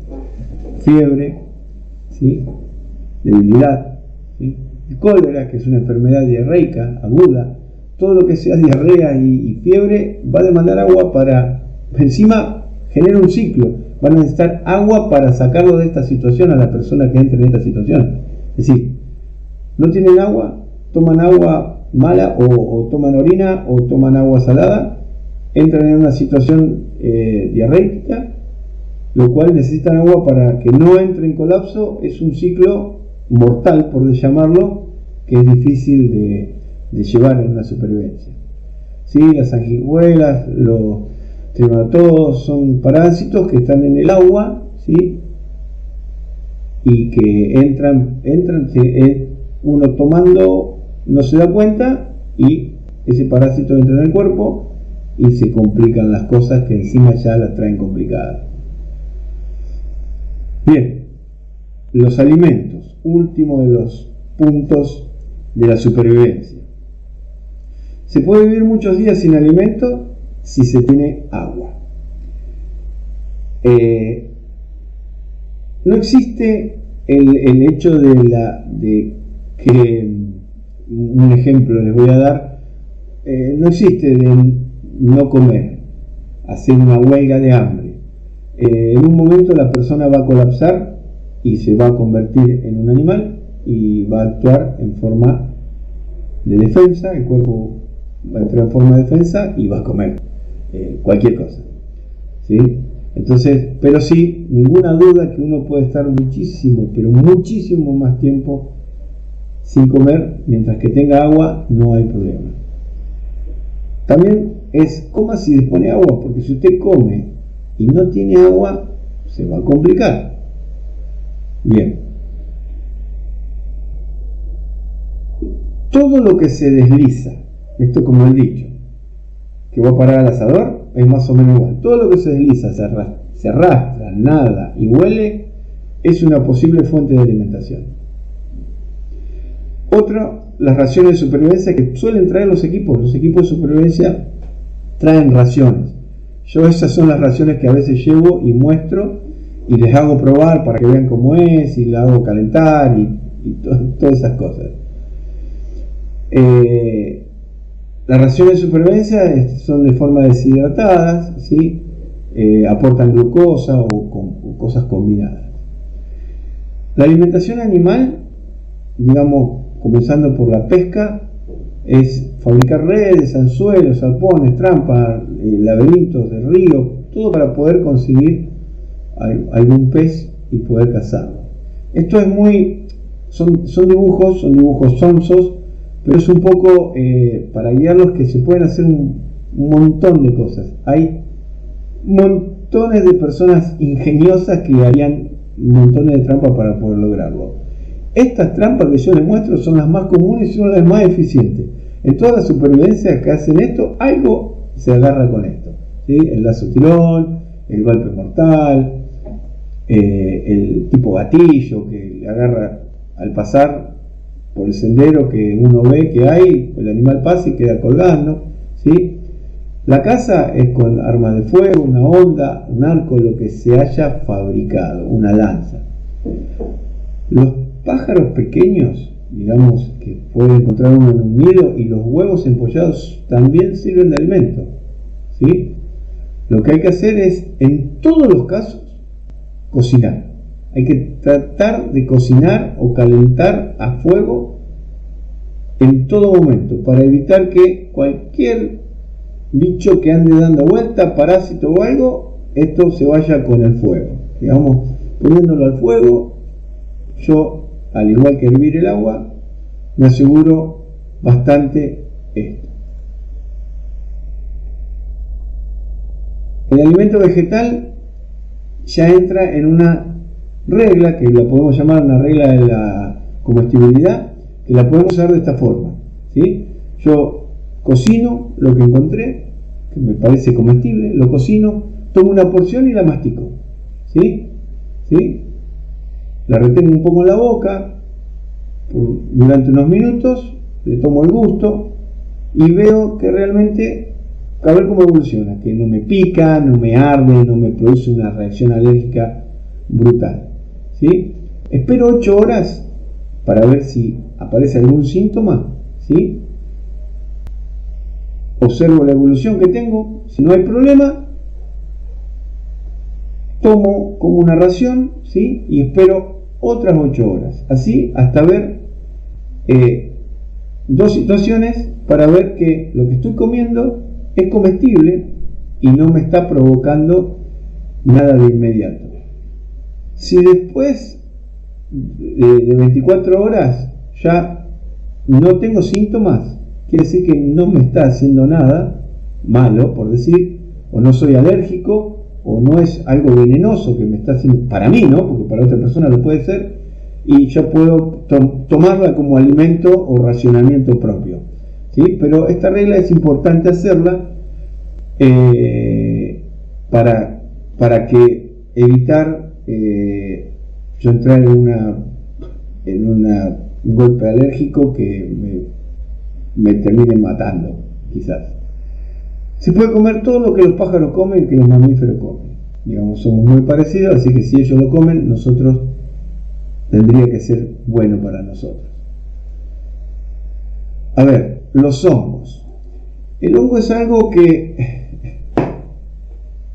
fiebre, ¿sí? Debilidad, ¿sí? El cólera, que es una enfermedad diarreica aguda. Todo lo que sea diarrea y fiebre va a demandar agua para, encima genera un ciclo, van a necesitar agua para sacarlo de esta situación a la persona que entre en esta situación. Es decir, no tienen agua, toman agua mala o toman orina o toman agua salada, entran en una situación diarreica, lo cual necesitan agua para que no entre en colapso. Es un ciclo mortal, por llamarlo, que es difícil de llevar en una supervivencia. ¿Sí? Las sanguijuelas, los trematodos son parásitos que están en el agua, ¿sí? Y que entran uno tomando no se da cuenta y ese parásito entra en el cuerpo y se complican las cosas que encima ya las traen complicadas. Bien, los alimentos, último de los puntos de la supervivencia. Se puede vivir muchos días sin alimento si se tiene agua. No existe el hecho de que, un ejemplo les voy a dar, no existe de no comer, hacer una huelga de hambre. En un momento la persona va a colapsar y se va a convertir en un animal y va a actuar en forma de defensa, el cuerpo va a entrar en forma de defensa y va a comer cualquier cosa, ¿sí? Entonces, pero sí, ninguna duda que uno puede estar muchísimo, pero muchísimo más tiempo sin comer, mientras que tenga agua no hay problema. También es coma si dispone de agua, porque si usted come y no tiene agua, se va a complicar. Bien. Todo lo que se desliza, esto como el dicho, que va a parar al asador, es más o menos igual. Todo lo que se desliza, se arrastra, nada y huele, es una posible fuente de alimentación. Otra, las raciones de supervivencia que suelen traer los equipos. Los equipos de supervivencia traen raciones. Yo esas son las raciones que a veces llevo y muestro y les hago probar para que vean cómo es y la hago calentar y todas esas cosas. Las raciones de supervivencia son de forma deshidratadas, ¿sí? Aportan glucosa o cosas combinadas. La alimentación animal, digamos, comenzando por la pesca, es fabricar redes, anzuelos, arpones, trampas, laberintos de río, todo para poder conseguir algún pez y poder cazarlo. Esto es son dibujos sonsos, pero es un poco para guiarlos, que se pueden hacer un montón de cosas. Hay montones de personas ingeniosas que harían montones de trampas para poder lograrlo. Estas trampas que yo les muestro son las más comunes y son las más eficientes. En toda la supervivencia que hacen esto, algo se agarra con esto, ¿sí? El lazo tirón, el golpe mortal, el tipo gatillo que le agarra al pasar por el sendero que uno ve que hay, el animal pasa y queda colgando, ¿sí? La caza es con armas de fuego, una honda, un arco, lo que se haya fabricado, una lanza. Los pájaros pequeños, digamos que pueden encontrar uno en un nido, y los huevos empollados también sirven de alimento, ¿sí? Lo que hay que hacer es, en todos los casos, cocinar. Hay que tratar de cocinar o calentar a fuego en todo momento, para evitar que cualquier bicho que ande dando vuelta, parásito o algo, esto se vaya con el fuego. Digamos, poniéndolo al fuego, yo, al igual que hervir el agua, me aseguro bastante esto. El alimento vegetal ya entra en una regla, que la podemos llamar una regla de la comestibilidad, que la podemos usar de esta forma, ¿sí? Yo cocino lo que encontré, que me parece comestible, lo cocino, tomo una porción y la mastico, ¿sí? ¿Sí? La retengo un poco en la boca durante unos minutos, le tomo el gusto y veo que realmente, a ver cómo evoluciona, que no me pica, no me arde, no me produce una reacción alérgica brutal, ¿sí? Espero 8 horas para ver si aparece algún síntoma, ¿sí? Observo la evolución que tengo. Si no hay problema, tomo como una ración, ¿sí? Y espero otras 8 horas, así hasta ver 2 situaciones para ver que lo que estoy comiendo es comestible y no me está provocando nada de inmediato. Si después de 24 horas ya no tengo síntomas, quiere decir que no me está haciendo nada malo, por decir, o no soy alérgico, o no es algo venenoso que me está haciendo, para mí, ¿no? Porque para otra persona lo puede ser, y yo puedo tomarla como alimento o racionamiento propio, ¿sí? Pero esta regla es importante hacerla para que evitar yo entrar en un golpe alérgico que me termine matando, quizás. Se puede comer todo lo que los pájaros comen y que los mamíferos comen. Digamos, somos muy parecidos, así que si ellos lo comen, nosotros tendría que ser bueno para nosotros. A ver, los hongos. El hongo es algo que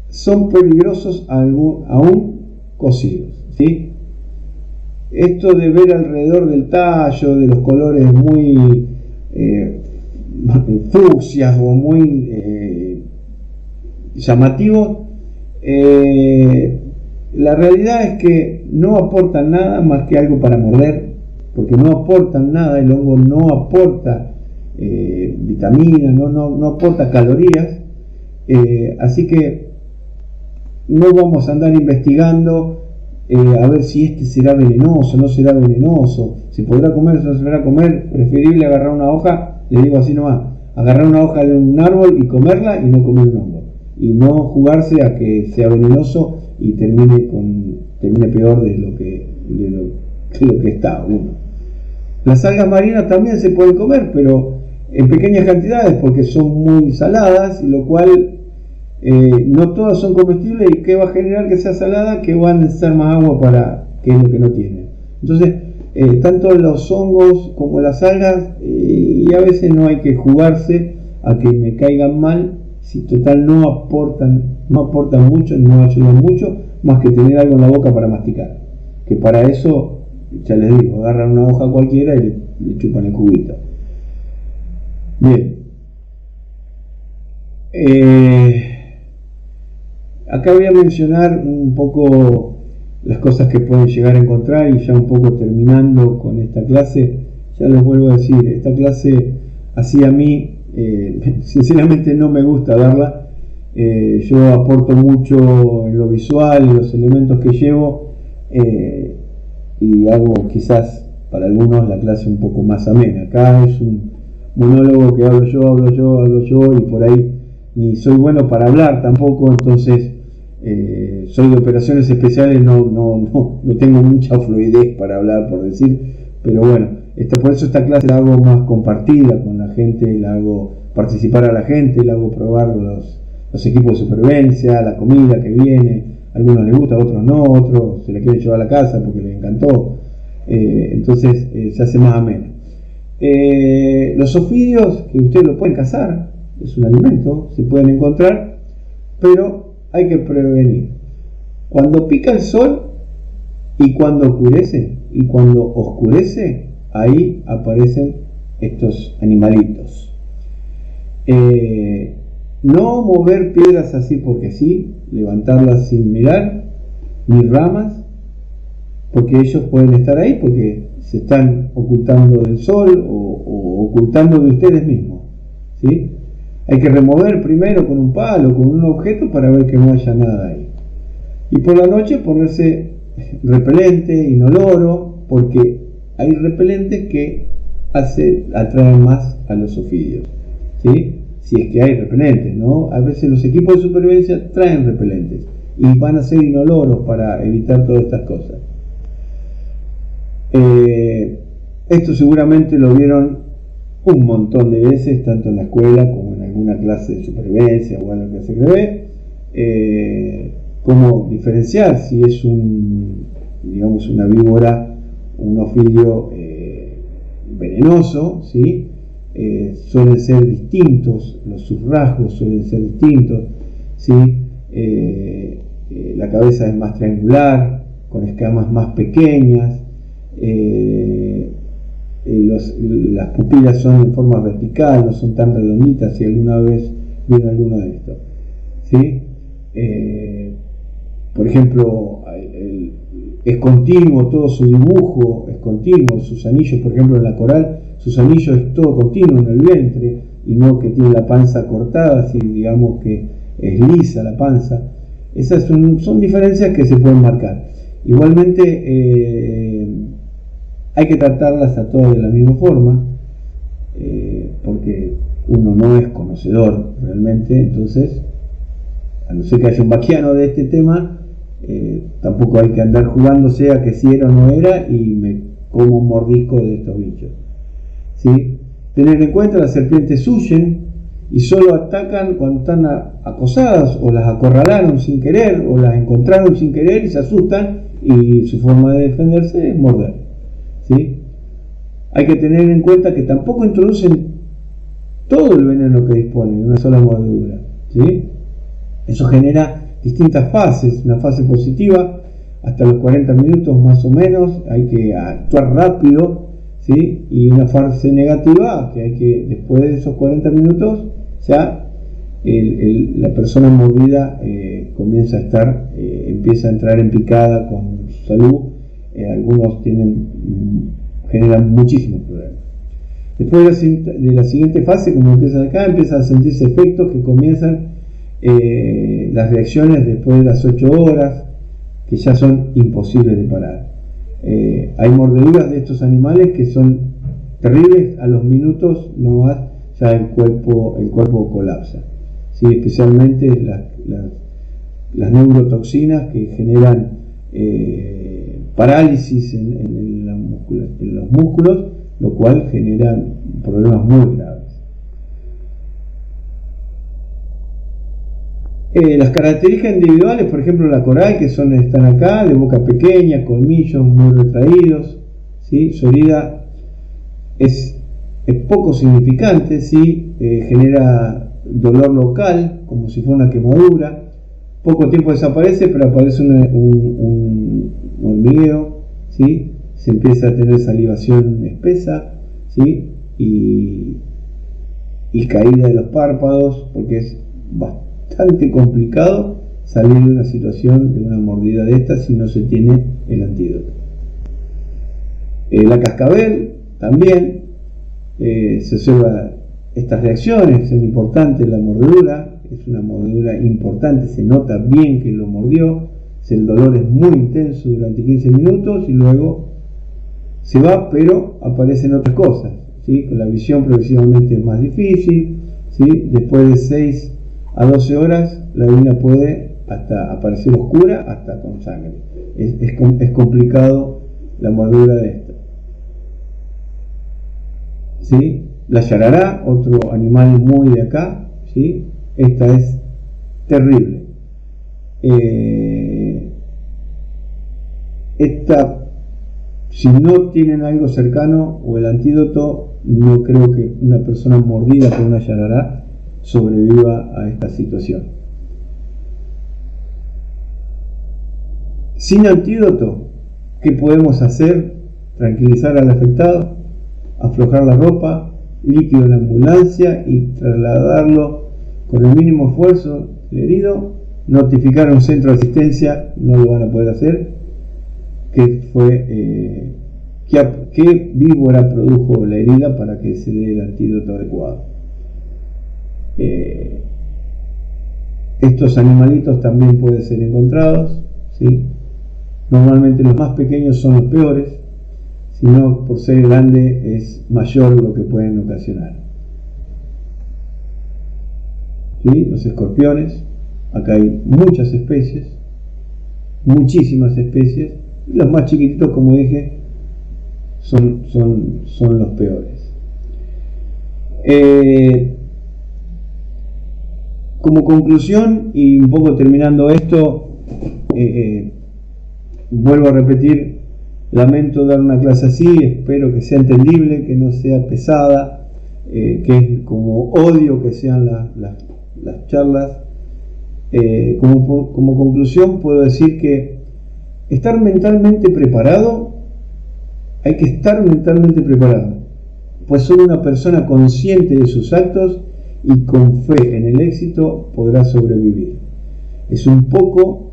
son peligrosos aún cocidos, ¿sí? Esto de ver alrededor del tallo, de los colores muy fucsias o muy llamativos, la realidad es que no aportan nada más que algo para morder, porque no aportan nada. El hongo no aporta vitaminas, no aporta calorías, así que no vamos a andar investigando a ver si este será venenoso, no será venenoso, se podrá comer, no se podrá comer. Preferible agarrar una hoja, le digo así nomás, agarrar una hoja de un árbol y comerla, y no comer un hongo, y no jugarse a que sea venenoso y termine peor de lo que está uno. Las algas marinas también se pueden comer, pero en pequeñas cantidades, porque son muy saladas, lo cual no todas son comestibles. ¿Y qué va a generar que sea salada? Que van a necesitar más agua, para que es lo que no tienen. Entonces, tanto los hongos como las algas, y a veces no hay que jugarse a que me caigan mal, si total no aportan mucho, no ayudan mucho, más que tener algo en la boca para masticar, que para eso, ya les digo, agarran una hoja cualquiera y le chupan el juguito. Bien, acá voy a mencionar un poco las cosas que pueden llegar a encontrar, y ya un poco terminando con esta clase. Ya les vuelvo a decir, esta clase así a mí sinceramente no me gusta darla. Yo aporto mucho en lo visual, en los elementos que llevo, y hago quizás para algunos la clase un poco más amena. Acá es un monólogo que hablo yo, y por ahí ni soy bueno para hablar tampoco. Entonces soy de operaciones especiales, no tengo mucha fluidez para hablar, por decir, pero bueno, por eso esta clase la hago más compartida con la gente, la hago participar a la gente, le hago probar los equipos de supervivencia, la comida que viene, a algunos les gusta, a otros no, otros se le quiere llevar a la casa porque les encantó, entonces se hace más ameno. Los ofidios, que ustedes lo pueden cazar, es un alimento, se pueden encontrar, pero hay que prevenir. Cuando pica el sol y cuando oscurece, ahí aparecen estos animalitos. No mover piedras así porque sí, levantarlas sin mirar, ni ramas, porque ellos pueden estar ahí porque se están ocultando del sol o ocultando de ustedes mismos, ¿sí? Hay que remover primero con un palo, con un objeto, para ver que no haya nada ahí. Y por la noche ponerse repelente, inoloro, porque hay repelentes que atraen más a los ofidios, ¿sí? Si es que hay repelentes, ¿no? A veces los equipos de supervivencia traen repelentes y van a ser inoloros para evitar todas estas cosas. Esto seguramente lo vieron un montón de veces, tanto en la escuela como en alguna clase de supervivencia o en la clase que ve. Cómo diferenciar si es una víbora, un ofidio venenoso, ¿sí? Suelen ser distintos, sus rasgos suelen ser distintos, ¿sí? La cabeza es más triangular, con escamas más pequeñas, las pupilas son en forma vertical, no son tan redonditas, si alguna vez vieron alguno de estos, ¿sí? Por ejemplo, es continuo todo su dibujo, es continuo, sus anillos, por ejemplo en la coral, sus anillos es todo continuo en el vientre, y no que tiene la panza cortada, si digamos que es lisa la panza. Esas son diferencias que se pueden marcar. Igualmente hay que tratarlas a todas de la misma forma, porque uno no es conocedor realmente, entonces, a no ser que haya un vaquiano de este tema, tampoco hay que andar jugándose a que si era o no era y me como un mordisco de estos bichos, ¿sí? Tener en cuenta, las serpientes huyen y solo atacan cuando están acosadas, o las acorralaron sin querer, o las encontraron sin querer y se asustan, y su forma de defenderse es morder, ¿sí? Hay que tener en cuenta que tampoco introducen todo el veneno que disponen en una sola mordedura, ¿sí? Eso genera distintas fases. Una fase positiva hasta los 40 minutos más o menos, hay que actuar rápido, ¿sí? Y una fase negativa, que hay que, después de esos 40 minutos, ya la persona mordida comienza a estar, empieza a entrar en picada con su salud. Algunos generan muchísimos problemas. Después de la siguiente fase, como empieza acá, empiezan a sentirse efectos que comienzan las reacciones después de las 8 horas, que ya son imposibles de parar. Hay mordeduras de estos animales que son terribles, a los minutos no más ya el cuerpo colapsa, ¿sí? Especialmente las neurotoxinas que generan parálisis en los músculos, lo cual genera problemas muy graves. Las características individuales, por ejemplo la coral, que están acá, de boca pequeña, colmillos muy retraídos, ¿sí? Su herida es poco significante, ¿sí? Genera dolor local, como si fuera una quemadura. Poco tiempo desaparece, pero aparece un hormigueo, ¿sí? Se empieza a tener salivación espesa, ¿sí? Y caída de los párpados, porque es bastante complicado salir de una situación de una mordida de estas si no se tiene el antídoto. La cascabel también se observa estas reacciones, son importantes. La mordedura es una mordedura importante, se nota bien que lo mordió, el dolor es muy intenso durante 15 minutos y luego se va, pero aparecen otras cosas, ¿sí? Con la visión progresivamente es más difícil, ¿sí? Después de 6 a 12 horas la orina puede hasta aparecer oscura, hasta con sangre. Es complicado la mordedura de esta, ¿sí? La yarará, otro animal muy de acá, ¿sí? Esta es terrible. Esta, si no tienen algo cercano o el antídoto, no creo que una persona mordida por una yarará sobreviva a esta situación. Sin antídoto, ¿qué podemos hacer? Tranquilizar al afectado, aflojar la ropa, líquido en la ambulancia y trasladarlo con el mínimo esfuerzo el herido, notificar a un centro de asistencia, no lo van a poder hacer, qué víbora produjo la herida para que se dé el antídoto adecuado. Estos animalitos también pueden ser encontrados, ¿sí? Normalmente los más pequeños son los peores, si no, por ser grande es mayor lo que pueden ocasionar. ¿Sí? Los escorpiones, acá hay muchas especies, muchísimas especies, y los más chiquititos, como dije, son los peores. Como conclusión, y un poco terminando esto, vuelvo a repetir, lamento dar una clase así, espero que sea entendible, que no sea pesada, que es como odio que sean las charlas. Como conclusión puedo decir que estar mentalmente preparado, hay que estar mentalmente preparado, pues solo una persona consciente de sus actos y con fe en el éxito podrá sobrevivir. Es un poco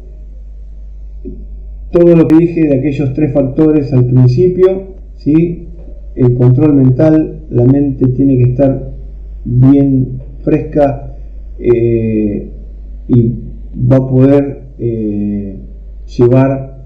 todo lo que dije de aquellos 3 factores al principio, ¿sí? El control mental, la mente tiene que estar bien fresca y va a poder llevar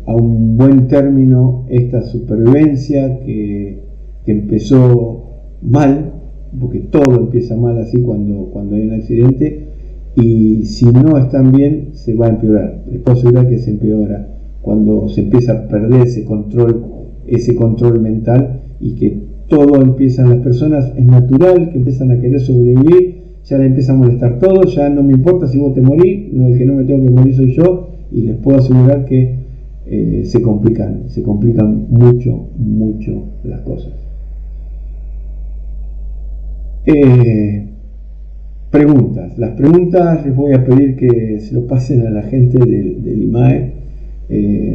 a un buen término esta supervivencia que empezó mal, porque todo empieza mal así cuando hay un accidente, y si no están bien se va a empeorar. Les puedo asegurar que se empeora cuando se empieza a perder ese control mental, y que todo empieza en las personas, es natural que empiezan a querer sobrevivir, ya le empieza a molestar todo, ya no me importa si vos te morís, no, el que no me tengo que morir soy yo, y les puedo asegurar que se complican mucho las cosas. Las preguntas les voy a pedir que se lo pasen a la gente del IMAE.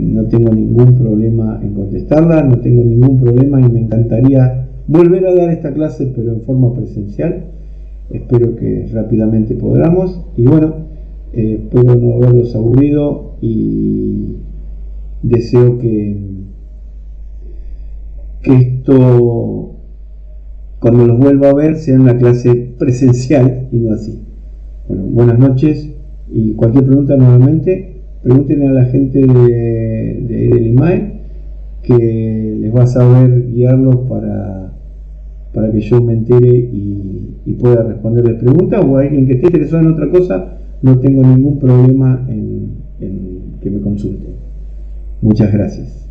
No tengo ningún problema en contestarlas, no tengo ningún problema, y me encantaría volver a dar esta clase, pero en forma presencial. Espero que rápidamente podamos, y bueno, espero no haberlos aburrido, y deseo que esto, cuando los vuelva a ver, sea una clase presencial y no así. Bueno, buenas noches, y cualquier pregunta nuevamente, pregúntenle a la gente del IMAE, que les va a saber guiarlos para que yo me entere y pueda responderles preguntas, o a alguien que esté interesado en otra cosa, no tengo ningún problema en que me consulten. Muchas gracias.